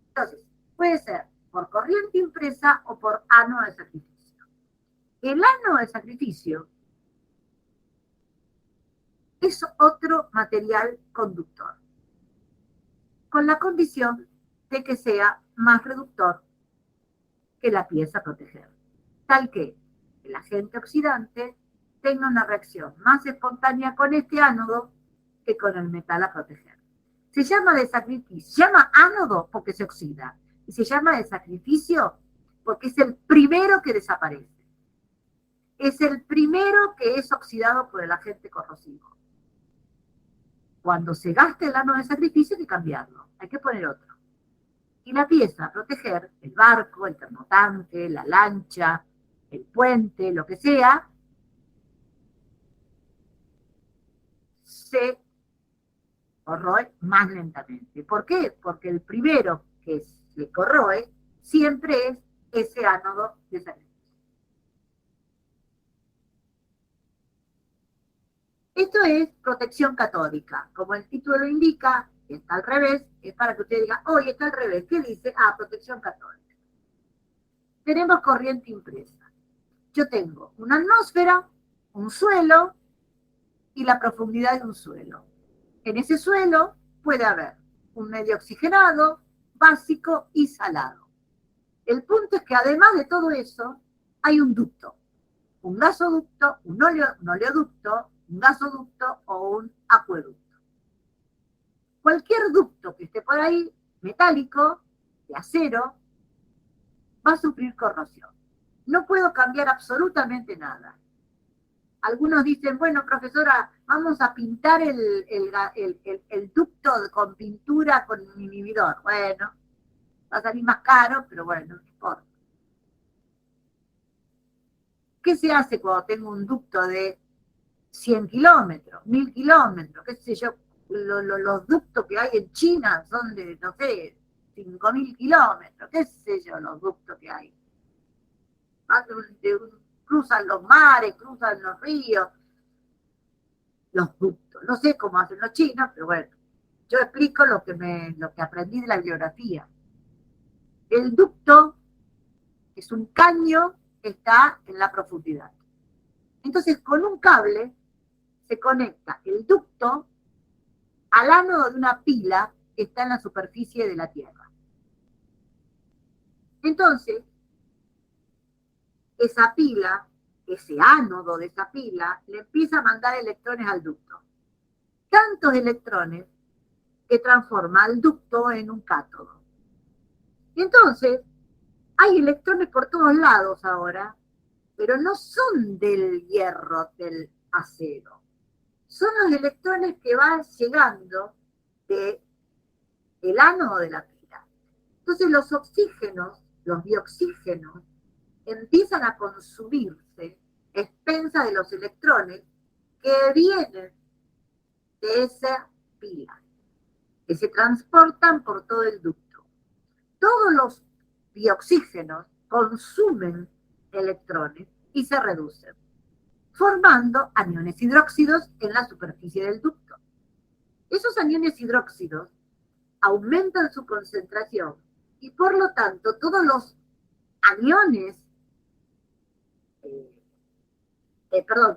Entonces, puede ser por corriente impresa o por ánodo de sacrificio. El ánodo de sacrificio es otro material conductor, con la condición de que sea más reductor que la pieza a proteger, tal que el agente oxidante tenga una reacción más espontánea con este ánodo que con el metal a proteger. Se llama de sacrificio, se llama ánodo porque se oxida, y se llama de sacrificio porque es el primero que desaparece. Es el primero que es oxidado por el agente corrosivo. Cuando se gasta el ánodo de sacrificio hay que cambiarlo, hay que poner otro. Y la pieza a proteger, el barco, el termotanque, la lancha, el puente, lo que sea, se corroe más lentamente. ¿Por qué? Porque el primero que se corroe siempre es ese ánodo de sacrificio. Esto es protección catódica. Como el título lo indica, está al revés, es para que usted diga, oye, está al revés. ¿Qué dice? Ah, protección catódica. Tenemos corriente impresa. Yo tengo una atmósfera, un suelo y la profundidad de un suelo. En ese suelo puede haber un medio oxigenado, básico y salado. El punto es que además de todo eso, hay un ducto, un gasoducto, un oleoducto, un gasoducto o un acueducto. Cualquier ducto que esté por ahí, metálico, de acero, va a sufrir corrosión. No puedo cambiar absolutamente nada. Algunos dicen, bueno, profesora, vamos a pintar el ducto con pintura con un inhibidor. Bueno, va a salir más caro, pero bueno, no importa. ¿Qué se hace cuando tengo un ducto de 100 kilómetros, 1000 kilómetros? ¿Qué sé yo? Los ductos que hay en China son de, no sé, 5000 kilómetros. ¿Qué sé yo, los ductos que hay? Cruzan los mares, cruzan los ríos, los ductos. No sé cómo hacen los chinos, pero bueno, yo explico lo que aprendí de la bibliografía. El ducto es un caño que está en la profundidad. Entonces, con un cable se conecta el ducto al ánodo de una pila que está en la superficie de la Tierra. Entonces, esa pila, ese ánodo de esa pila, le empieza a mandar electrones al ducto. Tantos electrones que transforma al ducto en un cátodo. Y entonces, hay electrones por todos lados ahora, pero no son del hierro, del acero. Son los electrones que van llegando del ánodo de la pila. Entonces los oxígenos, los dioxígenos, empiezan a consumirse a expensas de los electrones que vienen de esa pila, que se transportan por todo el ducto. Todos los dioxígenos consumen electrones y se reducen, formando aniones hidróxidos en la superficie del ducto. Esos aniones hidróxidos aumentan su concentración y por lo tanto todos los aniones,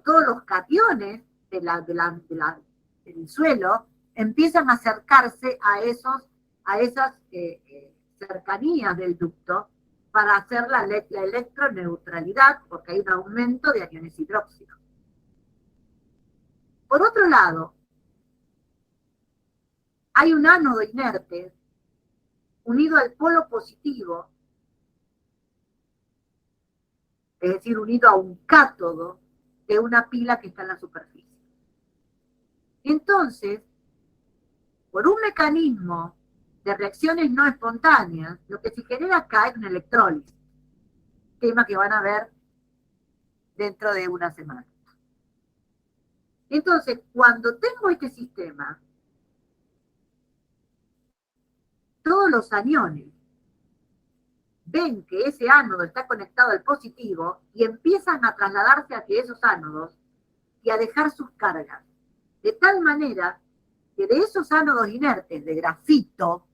todos los cationes del suelo empiezan a acercarse a esas cercanías del ducto para hacer la electroneutralidad, porque hay un aumento de aniones hidróxidos. Por otro lado, hay un ánodo inerte unido al polo positivo, es decir, unido a un cátodo de una pila que está en la superficie. Entonces, por un mecanismo de reacciones no espontáneas, lo que se genera acá es una electrólisis, tema que van a ver dentro de una semana. Entonces, cuando tengo este sistema, todos los aniones ven que ese ánodo está conectado al positivo y empiezan a trasladarse hacia esos ánodos y a dejar sus cargas. De tal manera que de esos ánodos inertes de grafito,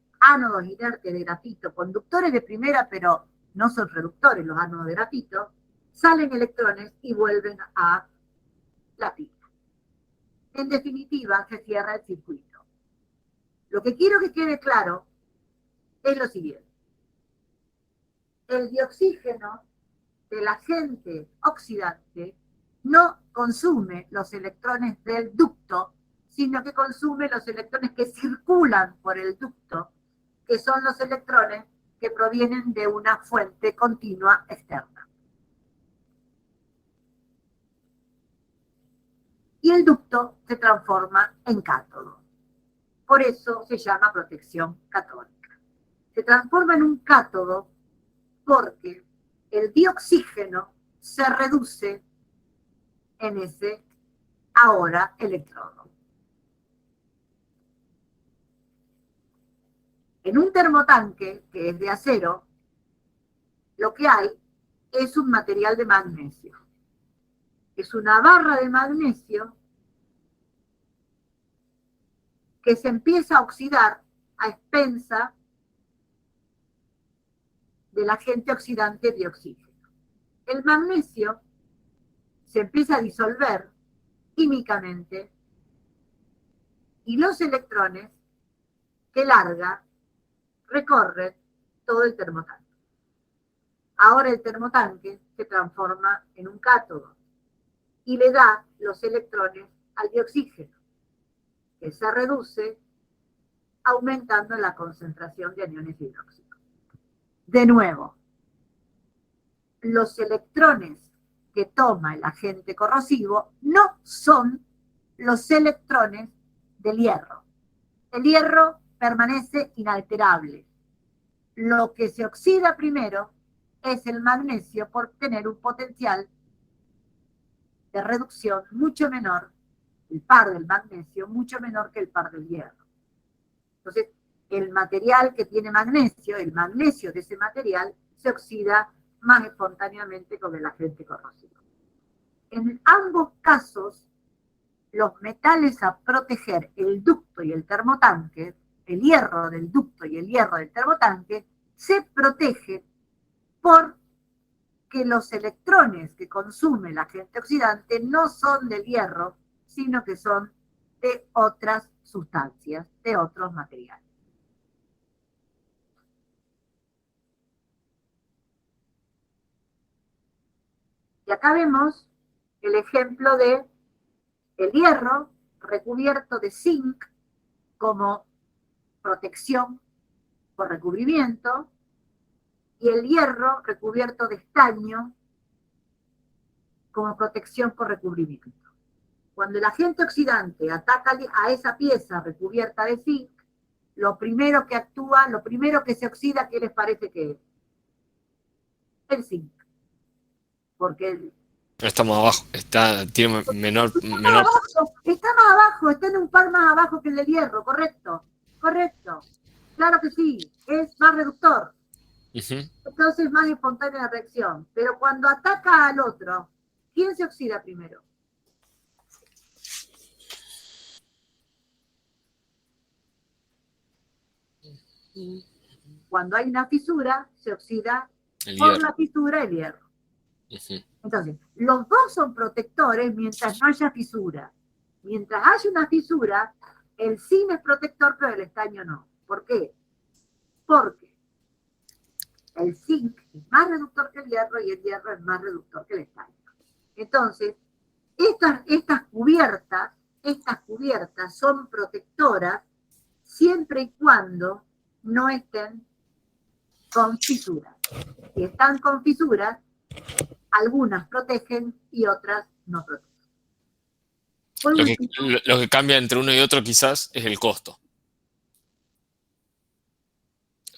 conductores de primera, pero no son reductores los ánodos de grafito, salen electrones y vuelven a la pila. En definitiva, se cierra el circuito. Lo que quiero que quede claro es lo siguiente. El dioxígeno del agente oxidante no consume los electrones del ducto, sino que consume los electrones que circulan por el ducto, que son los electrones que provienen de una fuente continua externa. Y el ducto se transforma en cátodo. Por eso se llama protección catódica. Se transforma en un cátodo porque el dioxígeno se reduce en ese ahora electrodo. En un termotanque, que es de acero, lo que hay es un material de magnesio. Es una barra de magnesio que se empieza a oxidar a expensa del agente oxidante de oxígeno. El magnesio se empieza a disolver químicamente y los electrones que larga recorren todo el termotanque. Ahora el termotanque se transforma en un cátodo y le da los electrones al dioxígeno, que se reduce aumentando la concentración de aniones hidróxidos. De nuevo, los electrones que toma el agente corrosivo no son los electrones del hierro. El hierro permanece inalterable. Lo que se oxida primero es el magnesio por tener un potencial de reducción mucho menor, el par del magnesio mucho menor que el par del hierro. Entonces, el material que tiene magnesio, el magnesio de ese material, se oxida más espontáneamente con el agente corrosivo. En ambos casos, los metales a proteger el ducto y el termotanque, el hierro del ducto y el hierro del termotanque, se protegen porque los electrones que consume el agente oxidante no son del hierro, sino que son de otras sustancias, de otros materiales. Y acá vemos el ejemplo de el hierro recubierto de zinc como protección por recubrimiento y el hierro recubierto de estaño como protección por recubrimiento. Cuando el agente oxidante ataca a esa pieza recubierta de zinc, lo primero que actúa, lo primero que se oxida, ¿qué les parece que es? El zinc. Porque Está más abajo, tiene menor. está más abajo, está en un par más abajo que el del hierro, correcto. Correcto. Claro que sí, es más reductor. Entonces es más espontánea la reacción. Pero cuando ataca al otro, ¿quién se oxida primero? Cuando hay una fisura, se oxida por la fisura el hierro. Entonces, los dos son protectores mientras no haya fisura. Mientras haya una fisura, el zinc es protector, pero el estaño no. ¿Por qué? Porque el zinc es más reductor que el hierro y el hierro es más reductor que el estaño. Entonces, estas cubiertas son protectoras siempre y cuando no estén con fisuras. Si están con fisuras, algunas protegen y otras no protegen. Lo que cambia entre uno y otro quizás es el costo.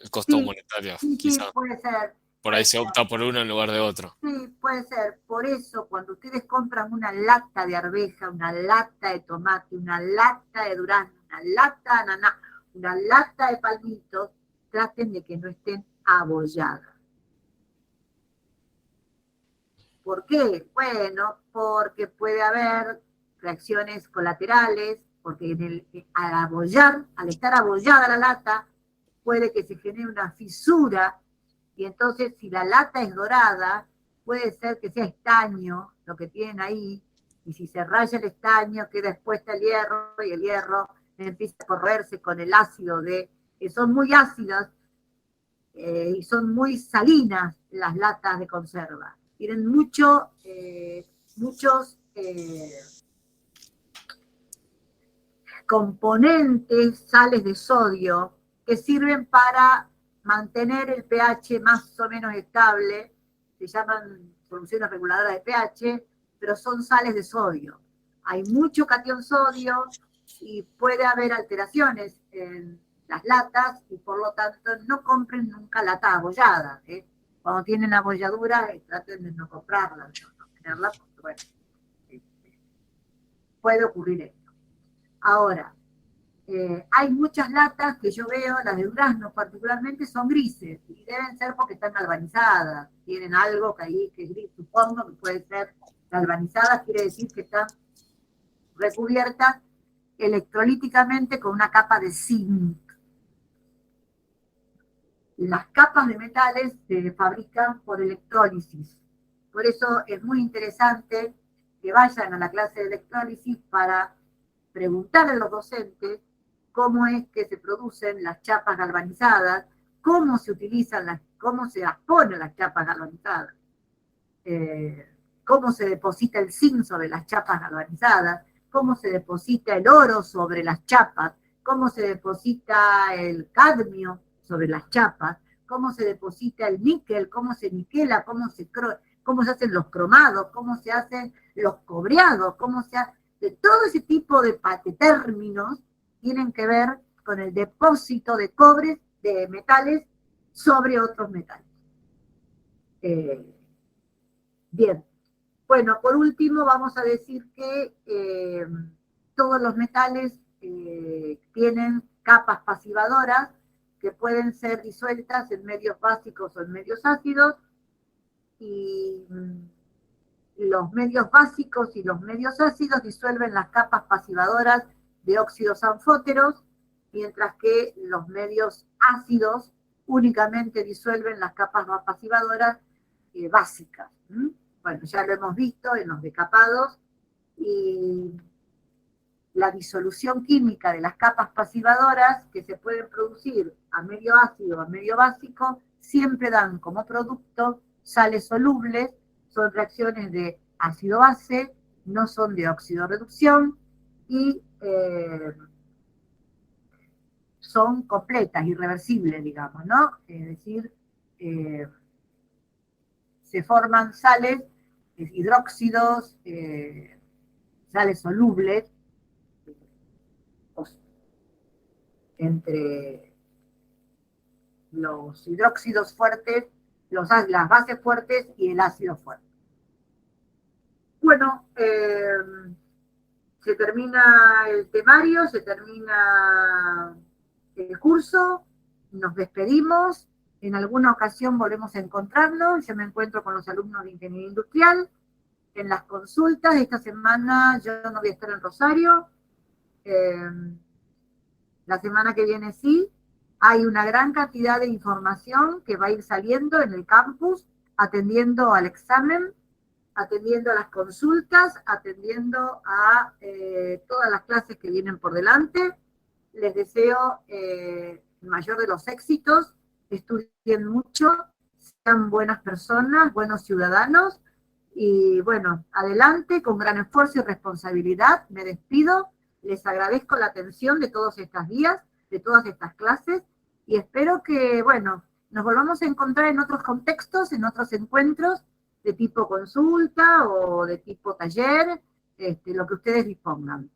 El costo monetario, quizás. Sí, puede ser. Por ahí se opta por uno en lugar de otro. Sí, puede ser. Por eso, cuando ustedes compran una lata de arveja, una lata de tomate, una lata de durazno, una lata de ananá, una lata de palmitos, traten de que no estén abolladas. ¿Por qué? Bueno, porque puede haber reacciones colaterales, porque al estar abollada la lata, puede que se genere una fisura, y entonces si la lata es dorada, puede ser que sea estaño lo que tienen ahí, y si se raya el estaño, queda expuesta el hierro, y el hierro empieza a correrse con el ácido que son muy ácidas, y son muy salinas las latas de conserva. Tienen muchos componentes, sales de sodio, que sirven para mantener el pH más o menos estable. Se llaman soluciones reguladoras de pH, pero son sales de sodio. Hay mucho catión sodio y puede haber alteraciones en las latas y por lo tanto no compren nunca lata abollada, ¿eh? Cuando tienen abolladura, traten de no comprarla, no tenerla, porque bueno, puede ocurrir esto. Ahora, hay muchas latas que yo veo, las de durazno particularmente, son grises, y deben ser porque están galvanizadas, tienen algo que ahí que es gris, supongo que puede ser galvanizadas, quiere decir que están recubiertas electrolíticamente con una capa de zinc. Las capas de metales se fabrican por electrólisis. Por eso es muy interesante que vayan a la clase de electrólisis para preguntarle a los docentes cómo es que se producen las chapas galvanizadas, cómo se utilizan cómo se ponen las chapas galvanizadas, cómo se deposita el zinc sobre las chapas galvanizadas, cómo se deposita el oro sobre las chapas, cómo se deposita el cadmio sobre las chapas, cómo se deposita el níquel, cómo se niquela, cómo se hacen los cromados, cómo se hacen los cobreados, de todo ese tipo de términos tienen que ver con el depósito de cobre, de metales, sobre otros metales. Bien. Bueno, por último vamos a decir que todos los metales tienen capas pasivadoras que pueden ser disueltas en medios básicos o en medios ácidos, y los medios básicos y los medios ácidos disuelven las capas pasivadoras de óxidos anfóteros, mientras que los medios ácidos únicamente disuelven las capas pasivadoras básicas. Bueno, ya lo hemos visto en los decapados, y la disolución química de las capas pasivadoras que se pueden producir a medio ácido o a medio básico siempre dan como producto sales solubles son reacciones de ácido-base, no son de óxido-reducción y son completas, irreversibles, digamos, ¿no? Es decir, se forman sales, hidróxidos, sales solubles, entre los hidróxidos fuertes, las bases fuertes y el ácido fuerte. Bueno, se termina el temario, se termina el curso, nos despedimos, en alguna ocasión volvemos a encontrarnos, yo me encuentro con los alumnos de Ingeniería Industrial, en las consultas, esta semana yo no voy a estar en Rosario, la semana que viene sí, hay una gran cantidad de información que va a ir saliendo en el campus, atendiendo al examen, atendiendo a las consultas, atendiendo a todas las clases que vienen por delante. Les deseo el mayor de los éxitos, estudien mucho, sean buenas personas, buenos ciudadanos, y bueno, adelante, con gran esfuerzo y responsabilidad, me despido, les agradezco la atención de todos estos días, de todas estas clases, y espero que, bueno, nos volvamos a encontrar en otros contextos, en otros encuentros, de tipo consulta o de tipo taller, lo que ustedes dispongan.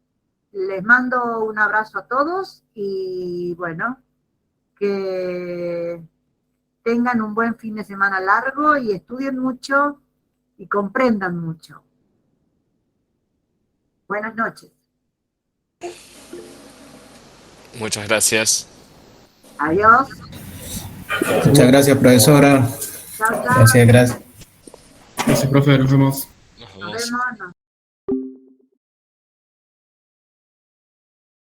Les mando un abrazo a todos y bueno, que tengan un buen fin de semana largo y estudien mucho y comprendan mucho. Buenas noches. Muchas gracias. Adiós. Muchas gracias, profesora. Chao, chao. Gracias. Gracias, profe. Nos vemos. Nos Nos vemos. vemos.